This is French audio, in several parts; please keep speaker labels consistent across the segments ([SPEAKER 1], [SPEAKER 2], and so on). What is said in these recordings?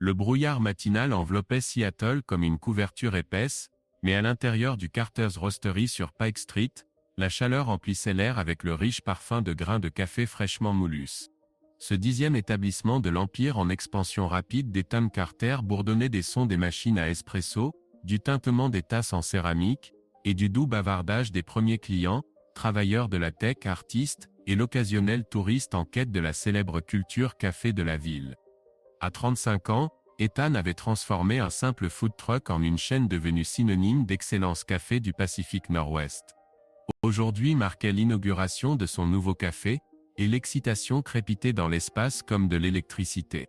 [SPEAKER 1] Le brouillard matinal enveloppait Seattle comme une couverture épaisse, mais à l'intérieur du Carter's Roastery sur Pike Street, la chaleur emplissait l'air avec le riche parfum de grains de café fraîchement moulus. Ce 10e établissement de l'empire en expansion rapide d'Ethan Carter bourdonnait des sons des machines à espresso, du tintement des tasses en céramique, et du doux bavardage des premiers clients, travailleurs de la tech, artistes, et l'occasionnel touriste en quête de la célèbre culture café de la ville. À 35 ans, Ethan avait transformé un simple food truck en une chaîne devenue synonyme d'excellence café du Pacifique Nord-Ouest. Aujourd'hui marquait l'inauguration de son nouveau café, et l'excitation crépitait dans l'espace comme de l'électricité.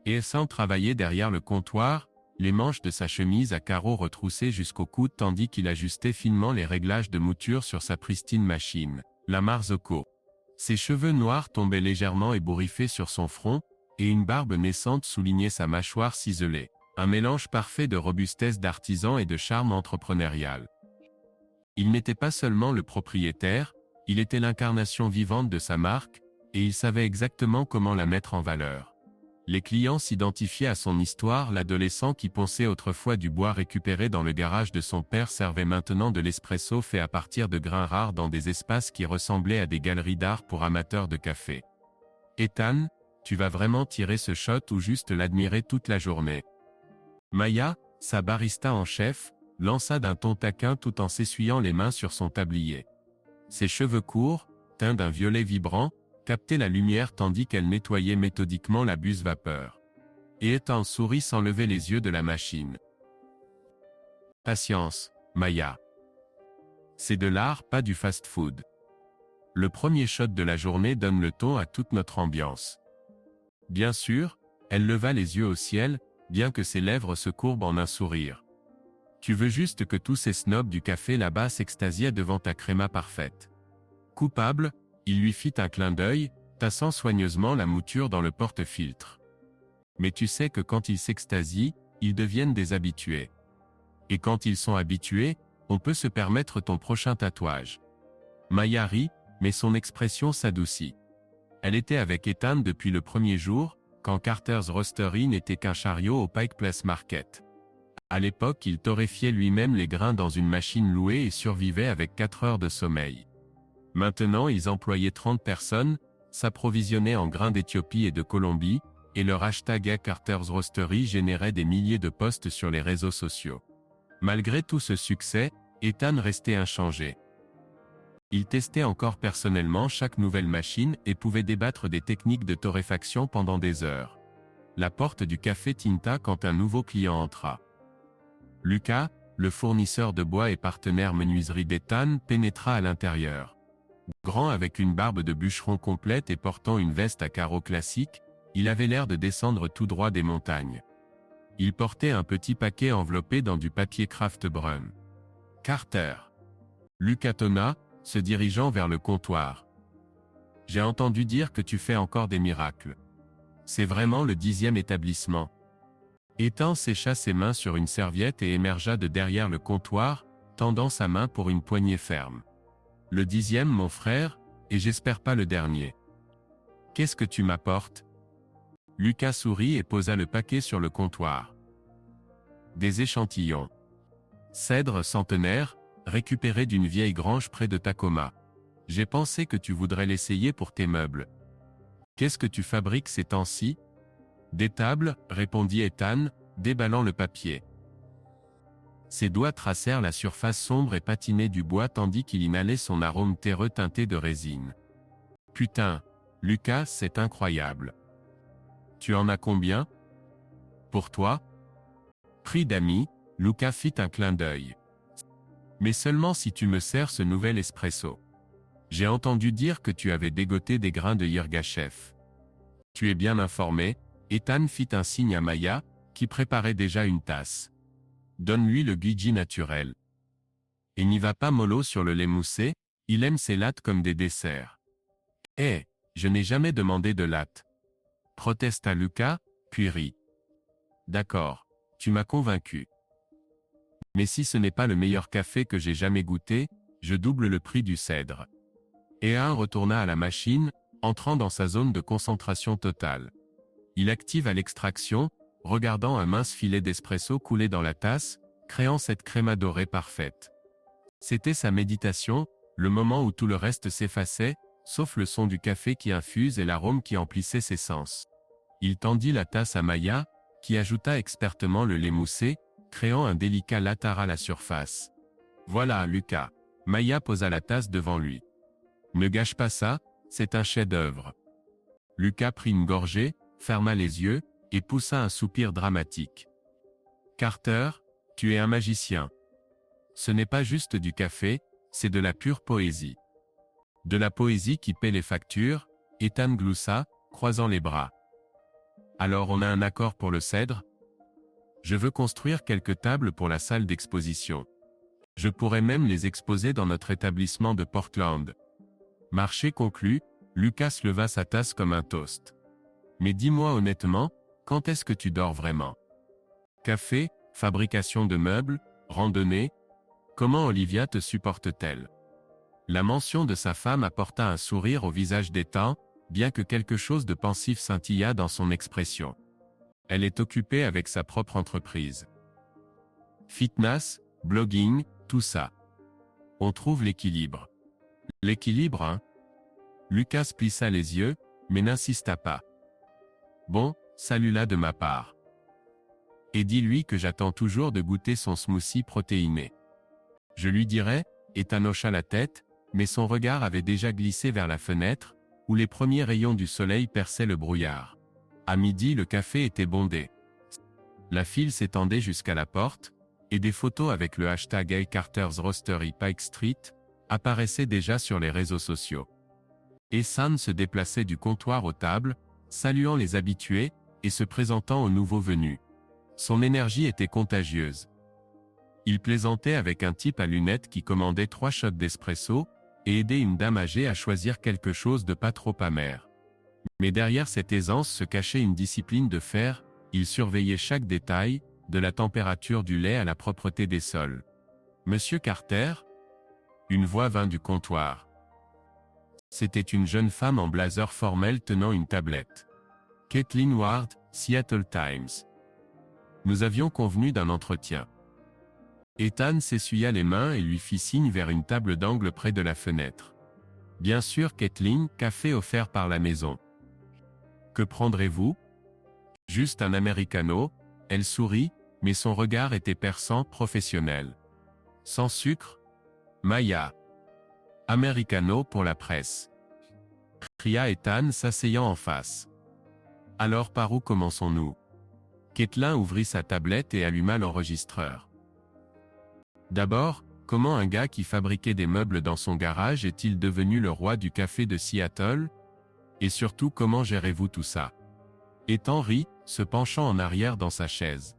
[SPEAKER 1] Et sans travailler derrière le comptoir, les manches de sa chemise à carreaux retroussées jusqu'au coude tandis qu'il ajustait finement les réglages de mouture sur sa pristine machine, la Marzocco. Ses cheveux noirs tombaient légèrement ébouriffés sur son front, et une barbe naissante soulignait sa mâchoire ciselée, un mélange parfait de robustesse d'artisan et de charme entrepreneurial. Il n'était pas seulement le propriétaire, il était l'incarnation vivante de sa marque, et il savait exactement comment la mettre en valeur. Les clients s'identifiaient à son histoire, l'adolescent qui ponçait autrefois du bois récupéré dans le garage de son père servait maintenant de l'espresso fait à partir de grains rares dans des espaces qui ressemblaient à des galeries d'art pour amateurs de café. Ethan, tu vas vraiment tirer ce shot ou juste l'admirer toute la journée. Maya, sa barista en chef, lança d'un ton taquin tout en s'essuyant les mains sur son tablier. Ses cheveux courts, teints d'un violet vibrant, captaient la lumière tandis qu'elle nettoyait méthodiquement la buse vapeur. Et Ethan sourit sans lever les yeux de la machine. Patience, Maya. C'est de l'art, pas du fast-food. Le premier shot de la journée donne le ton à toute notre ambiance. Bien sûr, elle leva les yeux au ciel, bien que ses lèvres se courbent en un sourire. Tu veux juste que tous ces snobs du café là-bas s'extasiaient devant ta créma parfaite. Coupable, il lui fit un clin d'œil, tassant soigneusement la mouture dans le porte-filtre. Mais tu sais que quand ils s'extasient, ils deviennent des habitués. Et quand ils sont habitués, on peut se permettre ton prochain tatouage. Maya rit, mais son expression s'adoucit. Elle était avec Ethan depuis le premier jour, quand Carter's Roastery n'était qu'un chariot au Pike Place Market. À l'époque, il torréfiait lui-même les grains dans une machine louée et survivait avec 4 heures de sommeil. Maintenant, ils employaient 30 personnes, s'approvisionnaient en grains d'Éthiopie et de Colombie, et leur hashtag Carter's Roastery générait des milliers de posts sur les réseaux sociaux. Malgré tout ce succès, Ethan restait inchangé. Il testait encore personnellement chaque nouvelle machine et pouvait débattre des techniques de torréfaction pendant des heures. La porte du café tinta quand un nouveau client entra. Lucas, le fournisseur de bois et partenaire menuiserie d'Ethan, pénétra à l'intérieur. Grand avec une barbe de bûcheron complète et portant une veste à carreaux classique, il avait l'air de descendre tout droit des montagnes. Il portait un petit paquet enveloppé dans du papier Kraft brun. Carter. Lucas tonna, se dirigeant vers le comptoir. J'ai entendu dire que tu fais encore des miracles. C'est vraiment le 10e établissement. Ethan sécha ses mains sur une serviette et émergea de derrière le comptoir, tendant sa main pour une poignée ferme. Le 10e, mon frère, et j'espère pas le dernier. Qu'est-ce que tu m'apportes? Lucas sourit et posa le paquet sur le comptoir. Des échantillons. Cèdre centenaire, récupéré d'une vieille grange près de Tacoma. J'ai pensé que tu voudrais l'essayer pour tes meubles. Qu'est-ce que tu fabriques ces temps-ci? Des tables, répondit Ethan, déballant le papier. Ses doigts tracèrent la surface sombre et patinée du bois tandis qu'il inhalait son arôme terreux teinté de résine. Putain, Lucas, c'est incroyable. Tu en as combien? Pour toi? Prix d'amis, Lucas fit un clin d'œil. Mais seulement si tu me sers ce nouvel espresso. J'ai entendu dire que tu avais dégoté des grains de Yirgacheffe. Tu es bien informé? Ethan fit un signe à Maya, qui préparait déjà une tasse. Donne-lui le Guiji naturel. Et n'y va pas mollo sur le lait moussé, il aime ses lattes comme des desserts. Eh, je n'ai jamais demandé de latte. Protesta Lucas, puis rit. D'accord, tu m'as convaincu. Mais si ce n'est pas le meilleur café que j'ai jamais goûté, je double le prix du cèdre. Ethan retourna à la machine, entrant dans sa zone de concentration totale. Il activa l'extraction, regardant un mince filet d'espresso couler dans la tasse, créant cette créma dorée parfaite. C'était sa méditation, le moment où tout le reste s'effaçait, sauf le son du café qui infuse et l'arôme qui emplissait ses sens. Il tendit la tasse à Maya, qui ajouta expertement le lait moussé, créant un délicat latte à la surface. Voilà, Lucas. Maya posa la tasse devant lui. Ne gâche pas ça, c'est un chef-d'œuvre. Lucas prit une gorgée, ferma les yeux, et poussa un soupir dramatique. Carter, tu es un magicien. Ce n'est pas juste du café, c'est de la pure poésie. De la poésie qui paie les factures, Ethan gloussa, croisant les bras. Alors on a un accord pour le cèdre? Je veux construire quelques tables pour la salle d'exposition. Je pourrais même les exposer dans notre établissement de Portland. Marché conclu, Lucas leva sa tasse comme un toast. Mais dis-moi honnêtement, quand est-ce que tu dors vraiment? Café, fabrication de meubles, randonnée? Comment Olivia te supporte-t-elle? La mention de sa femme apporta un sourire au visage d'Ethan, bien que quelque chose de pensif scintilla dans son expression. Elle est occupée avec sa propre entreprise. Fitness, blogging, tout ça. On trouve l'équilibre. L'équilibre, hein? Lucas plissa les yeux, mais n'insista pas. Bon, salue-la de ma part. Et dis-lui que j'attends toujours de goûter son smoothie protéiné. Je lui dirai, Ethan hocha la tête, mais son regard avait déjà glissé vers la fenêtre, où les premiers rayons du soleil perçaient le brouillard. À midi, le café était bondé. La file s'étendait jusqu'à la porte, et des photos avec le hashtag Hey Carter's Roastery Pike Street apparaissaient déjà sur les réseaux sociaux. Ethan se déplaçait du comptoir aux tables, saluant les habitués, et se présentant aux nouveaux venus. Son énergie était contagieuse. Il plaisantait avec un type à lunettes qui commandait 3 shots d'espresso, et aidait une dame âgée à choisir quelque chose de pas trop amer. Mais derrière cette aisance se cachait une discipline de fer, il surveillait chaque détail, de la température du lait à la propreté des sols. Monsieur Carter? Une voix vint du comptoir. C'était une jeune femme en blazer formel tenant une tablette. Caitlin Ward, Seattle Times. Nous avions convenu d'un entretien. Ethan s'essuya les mains et lui fit signe vers une table d'angle près de la fenêtre. Bien sûr, Caitlin, café offert par la maison. Que prendrez-vous? Juste un americano, elle sourit, mais son regard était perçant, professionnel. Sans sucre? Maya. Americano pour la presse. Cria Ethan s'asseyant en face. Alors par où commençons-nous? Caitlin ouvrit sa tablette et alluma l'enregistreur. D'abord, comment un gars qui fabriquait des meubles dans son garage est-il devenu le roi du café de Seattle? Et surtout, comment gérez-vous tout ça? Ethan rit, se penchant en arrière dans sa chaise.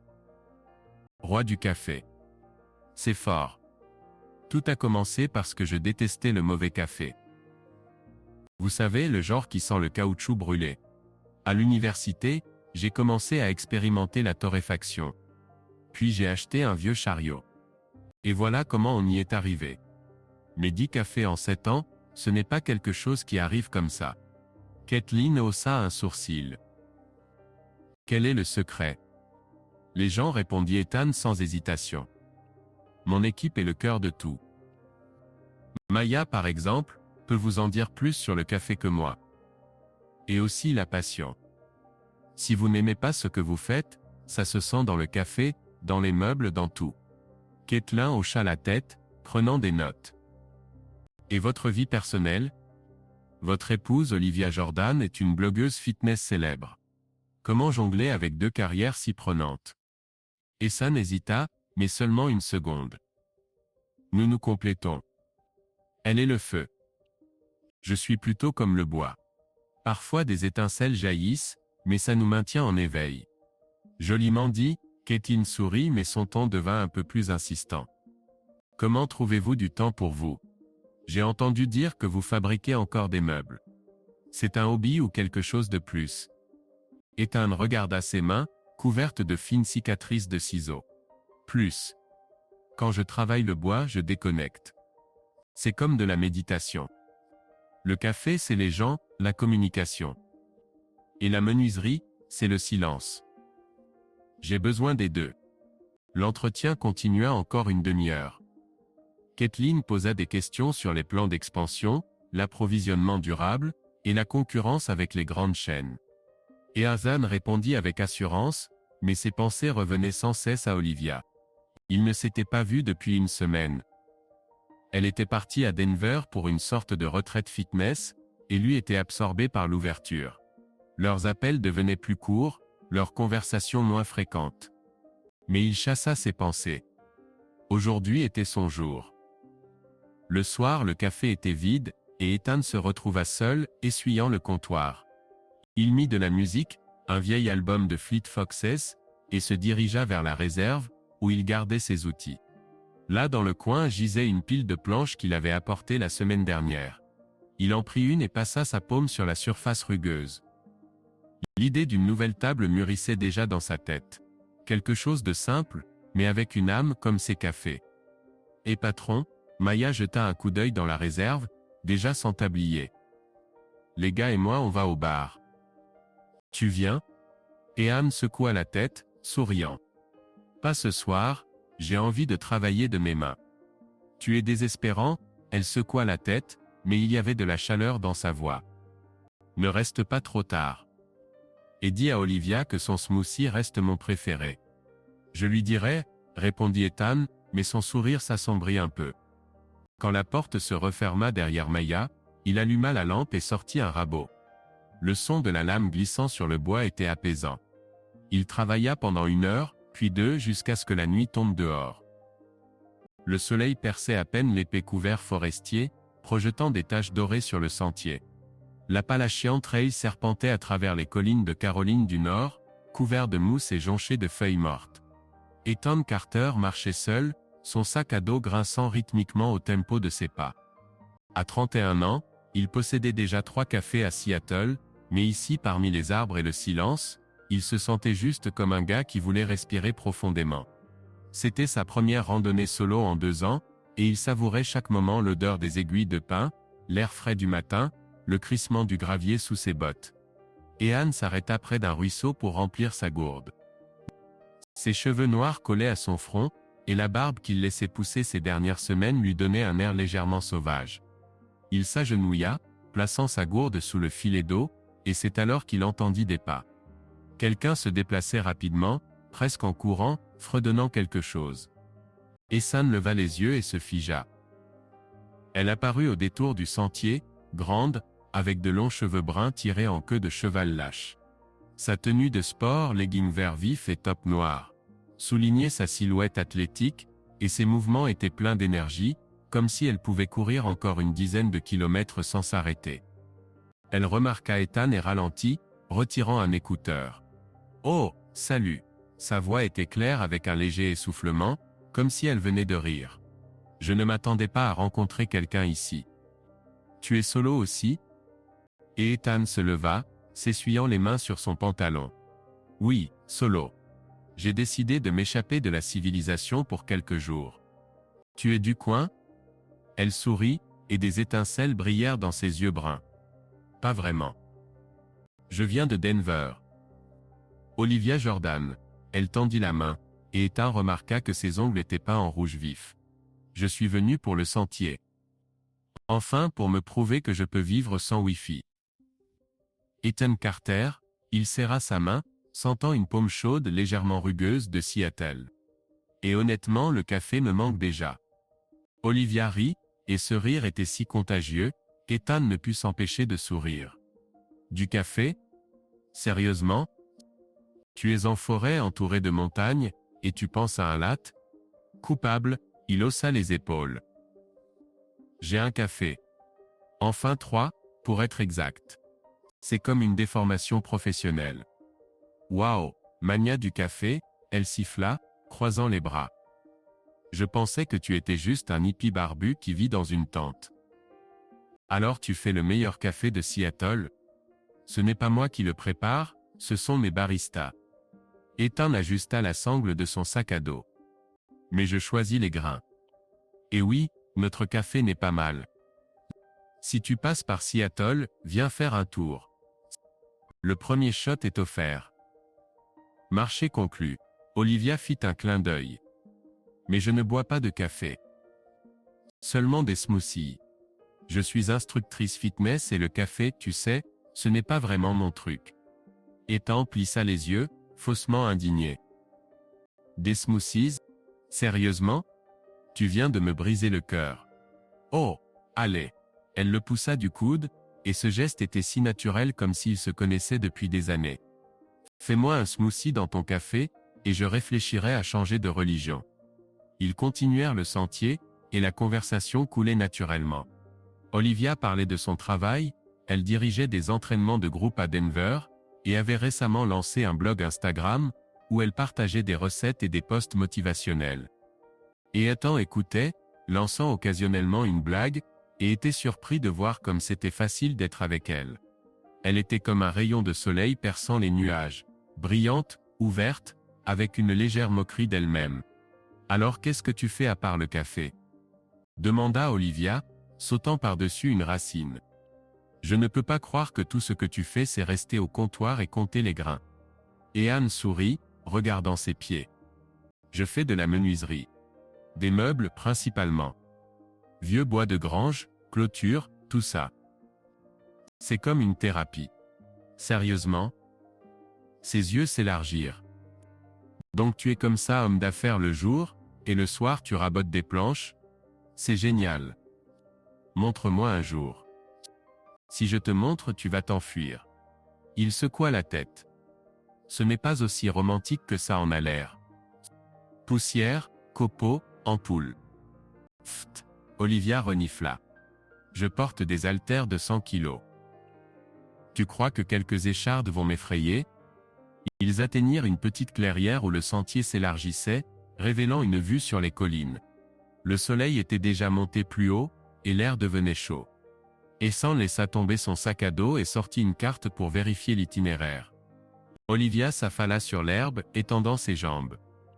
[SPEAKER 1] Roi du café. C'est fort. Tout a commencé parce que je détestais le mauvais café. Vous savez, le genre qui sent le caoutchouc brûlé. À l'université, j'ai commencé à expérimenter la torréfaction. Puis j'ai acheté un vieux chariot. Et voilà comment on y est arrivé. Mais 10 cafés en 7 ans, ce n'est pas quelque chose qui arrive comme ça. Caitlin haussa un sourcil. Quel est le secret? Les gens, répondit Ethan sans hésitation. Mon équipe est le cœur de tout. Maya, par exemple, peut vous en dire plus sur le café que moi. Et aussi la passion. Si vous n'aimez pas ce que vous faites, ça se sent dans le café, dans les meubles, dans tout. Caitlin hocha la tête, prenant des notes. Et votre vie personnelle? Votre épouse Olivia Jordan est une blogueuse fitness célèbre. Comment jongler avec 2 carrières si prenantes? Ethan hésita, mais seulement une seconde. Nous nous complétons. Elle est le feu. Je suis plutôt comme le bois. Parfois des étincelles jaillissent, mais ça nous maintient en éveil. Joliment dit, Caitlin sourit mais son ton devint un peu plus insistant. Comment trouvez-vous du temps pour vous? J'ai entendu dire que vous fabriquez encore des meubles. C'est un hobby ou quelque chose de plus? Ethan regarda ses mains, couvertes de fines cicatrices de ciseaux. Plus. Quand je travaille le bois, je déconnecte. C'est comme de la méditation. Le café, c'est les gens, la communication. Et la menuiserie, c'est le silence. J'ai besoin des deux. L'entretien continua encore une demi-heure. Kathleen posa des questions sur les plans d'expansion, l'approvisionnement durable, et la concurrence avec les grandes chaînes. Et Hassan répondit avec assurance, mais ses pensées revenaient sans cesse à Olivia. Ils ne s'étaient pas vus depuis une semaine. Elle était partie à Denver pour une sorte de retraite fitness, et lui était absorbé par l'ouverture. Leurs appels devenaient plus courts, leurs conversations moins fréquentes. Mais il chassa ses pensées. Aujourd'hui était son jour. Le soir, le café était vide, et Ethan se retrouva seul, essuyant le comptoir. Il mit de la musique, un vieil album de Fleet Foxes, et se dirigea vers la réserve, où il gardait ses outils. Là dans le coin gisait une pile de planches qu'il avait apportées la semaine dernière. Il en prit une et passa sa paume sur la surface rugueuse. L'idée d'une nouvelle table mûrissait déjà dans sa tête. Quelque chose de simple, mais avec une âme comme ses cafés. Et patron, Maya jeta un coup d'œil dans la réserve, déjà sans tablier. Les gars et moi on va au bar. Tu viens? Et Anne secoua la tête, souriant. Pas ce soir, j'ai envie de travailler de mes mains. Tu es désespérant? Elle secoua la tête, mais il y avait de la chaleur dans sa voix. Ne reste pas trop tard. Et dis à Olivia que son smoothie reste mon préféré. Je lui dirai, répondit Ethan, mais son sourire s'assombrit un peu. Quand la porte se referma derrière Maya, il alluma la lampe et sortit un rabot. Le son de la lame glissant sur le bois était apaisant. Il travailla pendant 1 heure, puis 2 jusqu'à ce que la nuit tombe dehors. Le soleil perçait à peine l'épais couvert forestier, projetant des taches dorées sur le sentier. L'Appalachian Trail serpentait à travers les collines de Caroline du Nord, couverts de mousse et jonchés de feuilles mortes. Ethan Carter marchait seul, son sac à dos grinçant rythmiquement au tempo de ses pas. À 31 ans, il possédait déjà 3 cafés à Seattle, mais ici parmi les arbres et le silence, il se sentait juste comme un gars qui voulait respirer profondément. C'était sa première randonnée solo en 2 ans, et il savourait chaque moment l'odeur des aiguilles de pin, l'air frais du matin, le crissement du gravier sous ses bottes. Et Anne s'arrêta près d'un ruisseau pour remplir sa gourde. Ses cheveux noirs collaient à son front, et la barbe qu'il laissait pousser ces dernières semaines lui donnait un air légèrement sauvage. Il s'agenouilla, plaçant sa gourde sous le filet d'eau, et c'est alors qu'il entendit des pas. Quelqu'un se déplaçait rapidement, presque en courant, fredonnant quelque chose. Ethan leva les yeux et se figea. Elle apparut au détour du sentier, grande, avec de longs cheveux bruns tirés en queue de cheval lâche. Sa tenue de sport, legging vert vif et top noir, soulignait sa silhouette athlétique, et ses mouvements étaient pleins d'énergie, comme si elle pouvait courir encore une dizaine de kilomètres sans s'arrêter. Elle remarqua Ethan et ralentit, retirant un écouteur. « Oh, salut !» Sa voix était claire avec un léger essoufflement, comme si elle venait de rire. « Je ne m'attendais pas à rencontrer quelqu'un ici. Tu es solo aussi ?» Et Ethan se leva, s'essuyant les mains sur son pantalon. « Oui, solo. J'ai décidé de m'échapper de la civilisation pour quelques jours. Tu es du coin ?» Elle sourit, et des étincelles brillèrent dans ses yeux bruns. « Pas vraiment. Je viens de Denver. » Olivia Jordan. Elle tendit la main, et Ethan remarqua que ses ongles étaient peints en rouge vif. « Je suis venu pour le sentier. Enfin pour me prouver que je peux vivre sans Wi-Fi. » Ethan Carter, il serra sa main, sentant une paume chaude légèrement rugueuse de Seattle. « Et honnêtement le café me manque déjà. » Olivia rit, et ce rire était si contagieux, qu'Ethan ne put s'empêcher de sourire. « Du café? Sérieusement? Tu es en forêt entourée de montagnes, et tu penses à un latte? » Coupable, il haussa les épaules. « J'ai un café. Enfin 3, pour être exact. C'est comme une déformation professionnelle. » Waouh, mania du café, elle siffla, croisant les bras. « Je pensais que tu étais juste un hippie barbu qui vit dans une tente. Alors tu fais le meilleur café de Seattle? Ce n'est pas moi qui le prépare, ce sont mes baristas. » Ethan ajusta la sangle de son sac à dos. « Mais je choisis les grains. Et oui, notre café n'est pas mal. Si tu passes par Seattle, viens faire un tour. Le premier shot est offert. » Marché conclu. Olivia fit un clin d'œil. Mais je ne bois pas de café. Seulement des smoothies. Je suis instructrice fitness et le café, tu sais, ce n'est pas vraiment mon truc. Ethan plissa les yeux, faussement indigné. Des smoothies? Sérieusement? Tu viens de me briser le cœur. Oh, allez. Elle le poussa du coude, et ce geste était si naturel comme s'ils se connaissaient depuis des années. Fais-moi un smoothie dans ton café, et je réfléchirai à changer de religion. Ils continuèrent le sentier, et la conversation coulait naturellement. Olivia parlait de son travail, elle dirigeait des entraînements de groupe à Denver, et avait récemment lancé un blog Instagram, où elle partageait des recettes et des posts motivationnels. Et Ethan écoutait, lançant occasionnellement une blague, et était surpris de voir comme c'était facile d'être avec elle. Elle était comme un rayon de soleil perçant les nuages, brillante, ouverte, avec une légère moquerie d'elle-même. « Alors qu'est-ce que tu fais à part le café ?» demanda Olivia, sautant par-dessus une racine. « Je ne peux pas croire que tout ce que tu fais c'est rester au comptoir et compter les grains. » Et Anne sourit, regardant ses pieds. « Je fais de la menuiserie. Des meubles principalement. Vieux bois de grange, clôture, tout ça. C'est comme une thérapie. » Sérieusement? Ses yeux s'élargirent. Donc tu es comme ça homme d'affaires le jour, et le soir tu rabotes des planches? C'est génial. Montre-moi un jour. Si je te montre tu vas t'enfuir. Il secoua la tête. Ce n'est pas aussi romantique que ça en a l'air. Poussière, copeaux, ampoule. Pfft. Olivia renifla. Je porte des haltères de 100 kilos. Tu crois que quelques échardes vont m'effrayer? Ils atteignirent une petite clairière où le sentier s'élargissait, révélant une vue sur les collines. Le soleil était déjà monté plus haut, et l'air devenait chaud. Ethan laissa tomber son sac à dos et sortit une carte pour vérifier l'itinéraire. Olivia s'affala sur l'herbe, étendant ses jambes.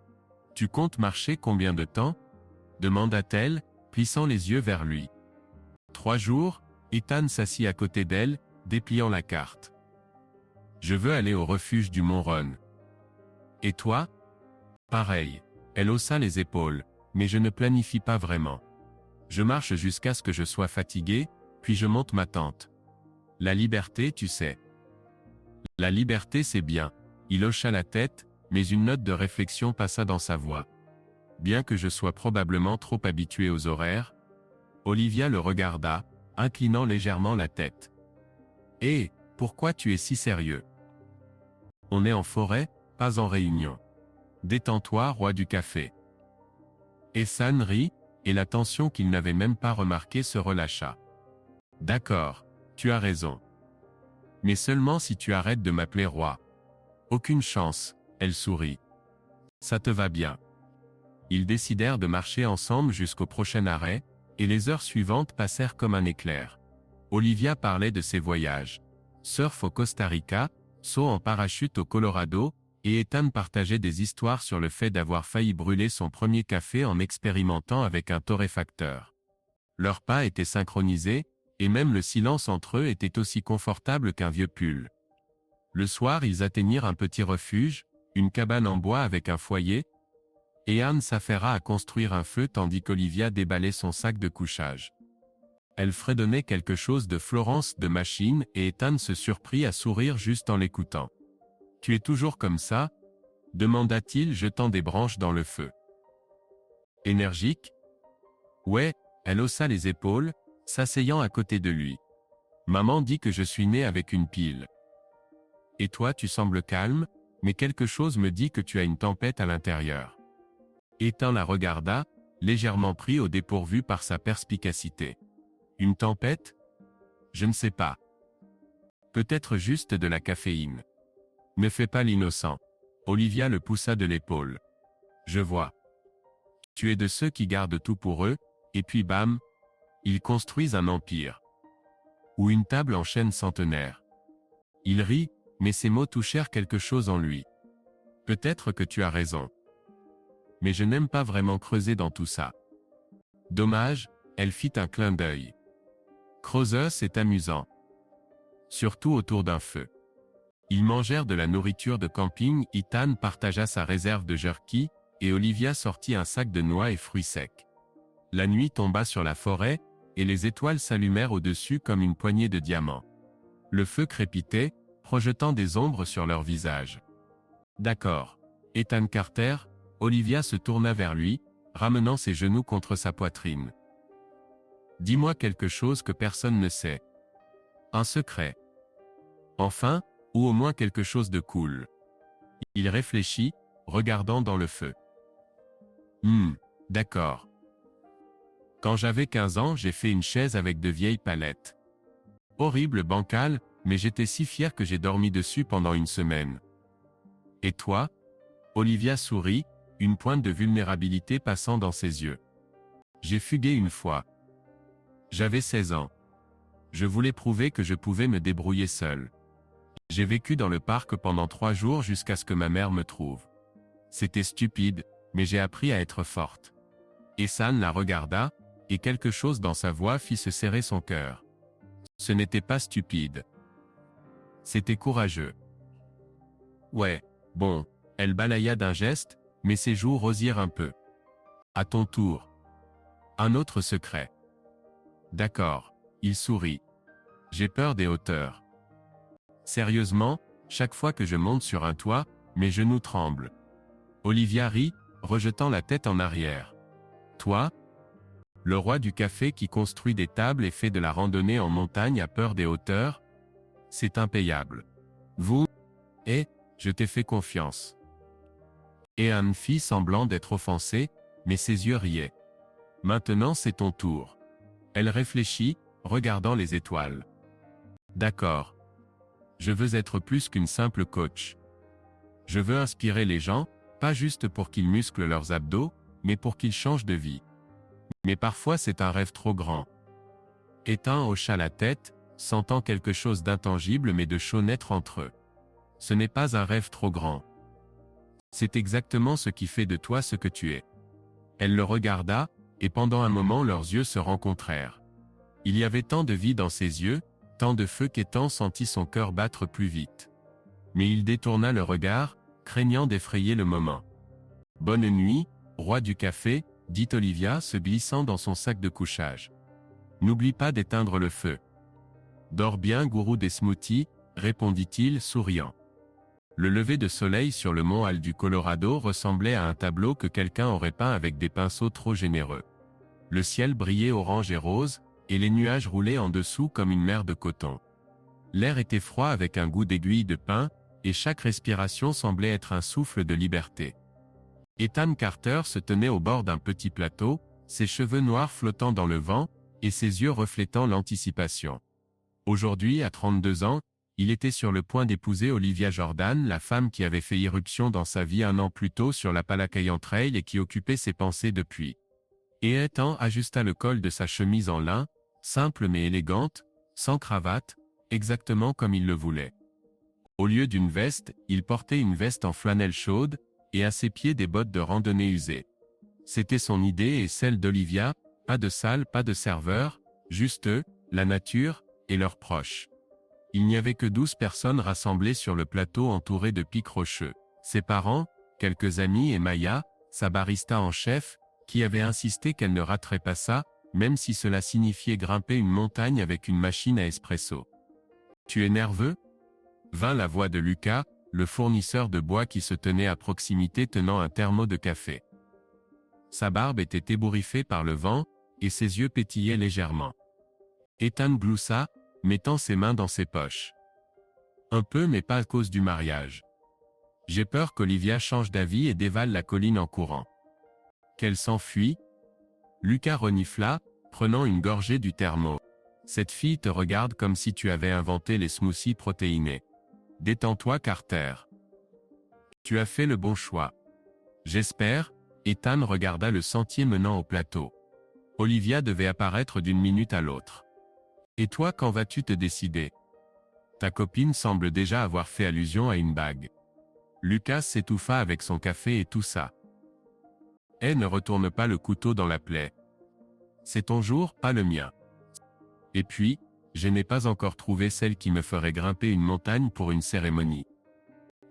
[SPEAKER 1] « Tu comptes marcher combien de temps ?» demanda-t-elle, plissant les yeux vers lui. 3 jours, Ethan s'assit à côté d'elle, dépliant la carte. « Je veux aller au refuge du Mont Run. »« Et toi ?» ?»« Pareil. » Elle haussa les épaules, « Mais je ne planifie pas vraiment. Je marche jusqu'à ce que je sois fatigué, puis je monte ma tente. La liberté, tu sais. » « La liberté c'est bien. » Il hocha la tête, mais une note de réflexion passa dans sa voix. Bien que je sois probablement trop habitué aux horaires. Olivia le regarda, inclinant légèrement la tête. « Hé, pourquoi tu es si sérieux? On est en forêt, pas en réunion. Détends-toi, roi du café. » Ethan rit, et la tension qu'il n'avait même pas remarquée se relâcha. « D'accord, tu as raison. Mais seulement si tu arrêtes de m'appeler roi. » Aucune chance, elle sourit. Ça te va bien. Ils décidèrent de marcher ensemble jusqu'au prochain arrêt, et les heures suivantes passèrent comme un éclair. Olivia parlait de ses voyages. Surf au Costa Rica, saut en parachute au Colorado, et Ethan partageait des histoires sur le fait d'avoir failli brûler son premier café en expérimentant avec un torréfacteur. Leurs pas étaient synchronisés, et même le silence entre eux était aussi confortable qu'un vieux pull. Le soir ils atteignirent un petit refuge, une cabane en bois avec un foyer, et Anne s'affaira à construire un feu tandis qu'Olivia déballait son sac de couchage. Elle fredonnait quelque chose de Florence de Machine et Ethan se surprit à sourire juste en l'écoutant. « Tu es toujours comme ça ?» demanda-t-il jetant des branches dans le feu. « Énergique ?»« Ouais », elle haussa les épaules, s'asseyant à côté de lui. « Maman dit que je suis né avec une pile. » « Et toi tu sembles calme, mais quelque chose me dit que tu as une tempête à l'intérieur. » Ethan la regarda, légèrement pris au dépourvu par sa perspicacité. « Une tempête? Je ne sais pas. Peut-être juste de la caféine. Ne fais pas l'innocent. » Olivia le poussa de l'épaule. « Je vois. Tu es de ceux qui gardent tout pour eux, et puis bam, ils construisent un empire. Ou une table en chêne centenaire. » Il rit, mais ces mots touchèrent quelque chose en lui. « Peut-être que tu as raison. Mais je n'aime pas vraiment creuser dans tout ça. » Dommage, elle fit un clin d'œil. Creuser c'est amusant. Surtout autour d'un feu. Ils mangèrent de la nourriture de camping, Ethan partagea sa réserve de jerky, et Olivia sortit un sac de noix et fruits secs. La nuit tomba sur la forêt, et les étoiles s'allumèrent au-dessus comme une poignée de diamants. Le feu crépitait, projetant des ombres sur leurs visages. D'accord. Ethan Carter, Olivia se tourna vers lui, ramenant ses genoux contre sa poitrine. Dis-moi quelque chose que personne ne sait. Un secret. Enfin, ou au moins quelque chose de cool. Il réfléchit, regardant dans le feu. D'accord. Quand j'avais 15 ans, j'ai fait une chaise avec de vieilles palettes. Horrible, bancale, mais j'étais si fier que j'ai dormi dessus pendant une semaine. Et toi? Olivia sourit, une pointe de vulnérabilité passant dans ses yeux. J'ai fugué une fois. J'avais 16 ans. Je voulais prouver que je pouvais me débrouiller seul. J'ai vécu dans le parc pendant 3 jours jusqu'à ce que ma mère me trouve. C'était stupide, mais j'ai appris à être forte. Ethan la regarda, et quelque chose dans sa voix fit se serrer son cœur. Ce n'était pas stupide. C'était courageux. Ouais, bon, elle balaya d'un geste, mais ses joues rosirent un peu. À ton tour. Un autre secret. D'accord, il sourit. J'ai peur des hauteurs. Sérieusement, chaque fois que je monte sur un toit, mes genoux tremblent. Olivia rit, rejetant la tête en arrière. Toi? Le roi du café qui construit des tables et fait de la randonnée en montagne a peur des hauteurs? C'est impayable. Vous? Je t'ai fait confiance. Et Anne fit semblant d'être offensée, mais ses yeux riaient. Maintenant c'est ton tour. Elle réfléchit, regardant les étoiles. D'accord. Je veux être plus qu'une simple coach. Je veux inspirer les gens, pas juste pour qu'ils musclent leurs abdos, mais pour qu'ils changent de vie. Mais parfois c'est un rêve trop grand. Ethan hocha la tête, sentant quelque chose d'intangible mais de chaud naître entre eux. Ce n'est pas un rêve trop grand. C'est exactement ce qui fait de toi ce que tu es. Elle le regarda, et pendant un moment leurs yeux se rencontrèrent. Il y avait tant de vie dans ses yeux, tant de feu qu'Ethan sentit son cœur battre plus vite. Mais il détourna le regard, craignant d'effrayer le moment. « Bonne nuit, roi du café », dit Olivia se glissant dans son sac de couchage. « N'oublie pas d'éteindre le feu. »« Dors bien, gourou des smoothies », répondit-il, souriant. Le lever de soleil sur le mont Hall du Colorado ressemblait à un tableau que quelqu'un aurait peint avec des pinceaux trop généreux. Le ciel brillait orange et rose, et les nuages roulaient en dessous comme une mer de coton. L'air était froid avec un goût d'aiguille de pin, et chaque respiration semblait être un souffle de liberté. Ethan Carter se tenait au bord d'un petit plateau, ses cheveux noirs flottant dans le vent, et ses yeux reflétant l'anticipation. Aujourd'hui, à 32 ans, il était sur le point d'épouser Olivia Jordan, la femme qui avait fait irruption dans sa vie 1 an plus tôt sur la Palacayan Trail et qui occupait ses pensées depuis. Et Ethan ajusta le col de sa chemise en lin, simple mais élégante, sans cravate, exactement comme il le voulait. Au lieu d'une veste, il portait une veste en flanelle chaude, et à ses pieds des bottes de randonnée usées. C'était son idée et celle d'Olivia, pas de salle, pas de serveur, juste eux, la nature, et leurs proches. Il n'y avait que 12 personnes rassemblées sur le plateau entourées de pics rocheux. Ses parents, quelques amis et Maya, sa barista en chef, qui avait insisté qu'elle ne raterait pas ça, même si cela signifiait grimper une montagne avec une machine à espresso. « Tu es nerveux ?» vint la voix de Lucas, le fournisseur de bois qui se tenait à proximité tenant un thermo de café. Sa barbe était ébouriffée par le vent, et ses yeux pétillaient légèrement. Ethan gloussa, mettant ses mains dans ses poches. Un peu mais pas à cause du mariage. J'ai peur qu'Olivia change d'avis et dévale la colline en courant. Qu'elle s'enfuit? Lucas renifla, prenant une gorgée du thermo. Cette fille te regarde comme si tu avais inventé les smoothies protéinés. Détends-toi, Carter. Tu as fait le bon choix. J'espère. Ethan regarda le sentier menant au plateau. Olivia devait apparaître d'une minute à l'autre. Et toi, quand vas-tu te décider? Ta copine semble déjà avoir fait allusion à une bague. Lucas s'étouffa avec son café et tout ça. Ne retourne pas le couteau dans la plaie. C'est ton jour, pas le mien. Et puis, je n'ai pas encore trouvé celle qui me ferait grimper une montagne pour une cérémonie.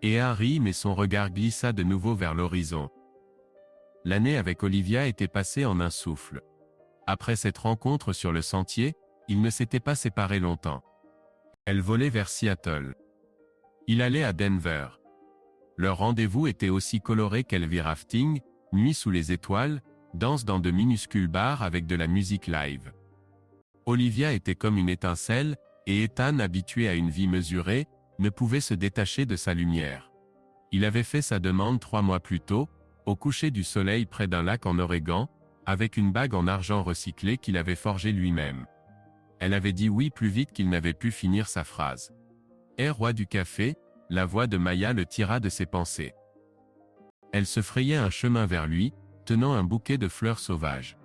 [SPEAKER 1] Et Harry, mais son regard glissa de nouveau vers l'horizon. L'année avec Olivia était passée en un souffle. Après cette rencontre sur le sentier, ils ne s'étaient pas séparés longtemps. Elle volait vers Seattle. Il allait à Denver. Leur rendez-vous était aussi coloré qu'Elvie Rafting, nuit sous les étoiles, danse dans de minuscules bars avec de la musique live. Olivia était comme une étincelle, et Ethan, habitué à une vie mesurée, ne pouvait se détacher de sa lumière. Il avait fait sa demande 3 mois plus tôt, au coucher du soleil près d'un lac en Oregon, avec une bague en argent recyclé qu'il avait forgée lui-même. Elle avait dit oui plus vite qu'il n'avait pu finir sa phrase. « Roi du café », la voix de Maya le tira de ses pensées. Elle se frayait un chemin vers lui, tenant un bouquet de fleurs sauvages.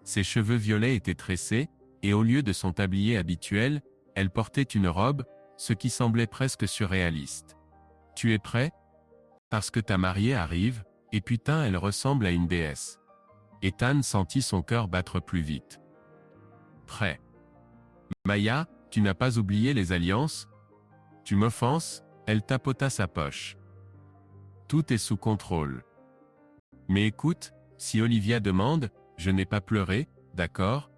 [SPEAKER 1] Ses cheveux violets étaient tressés, et au lieu de son tablier habituel, elle portait une robe, ce qui semblait presque surréaliste. « Tu es prêt ? Parce que ta mariée arrive, et putain elle ressemble à une déesse. » Ethan sentit son cœur battre plus vite. « Prêt. Maya, tu n'as pas oublié les alliances ? Tu m'offenses ? » Elle tapota sa poche. « Tout est sous contrôle. Mais écoute, si Olivia demande, je n'ai pas pleuré, d'accord ?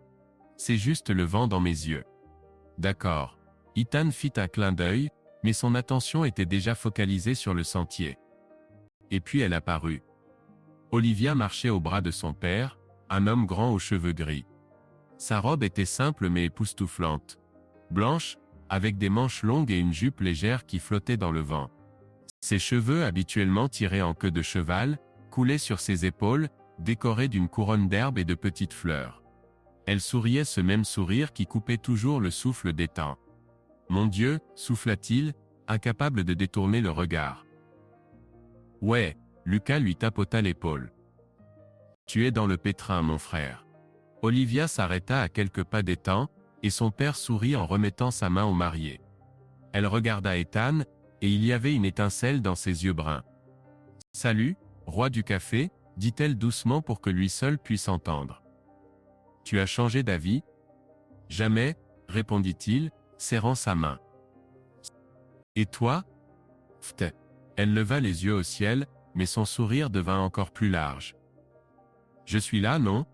[SPEAKER 1] C'est juste le vent dans mes yeux. » D'accord. Ethan fit un clin d'œil, mais son attention était déjà focalisée sur le sentier. Et puis elle apparut. Olivia marchait au bras de son père, un homme grand aux cheveux gris. Sa robe était simple mais époustouflante. Blanche, avec des manches longues et une jupe légère qui flottait dans le vent. Ses cheveux, habituellement tirés en queue de cheval, coulaient sur ses épaules, décorés d'une couronne d'herbes et de petites fleurs. Elle souriait ce même sourire qui coupait toujours le souffle d'Ethan. « Mon Dieu » souffla-t-il, incapable de détourner le regard. « Ouais » Lucas lui tapota l'épaule. « Tu es dans le pétrin, mon frère. » Olivia s'arrêta à quelques pas d'Ethan, et son père sourit en remettant sa main au marié. Elle regarda Ethan, et il y avait une étincelle dans ses yeux bruns. « Salut, roi du café » dit-elle doucement pour que lui seul puisse entendre. « Tu as changé d'avis ? » « Jamais » répondit-il, serrant sa main. « Et toi ?» Pft. Elle leva les yeux au ciel, mais son sourire devint encore plus large. « Je suis là, non ?»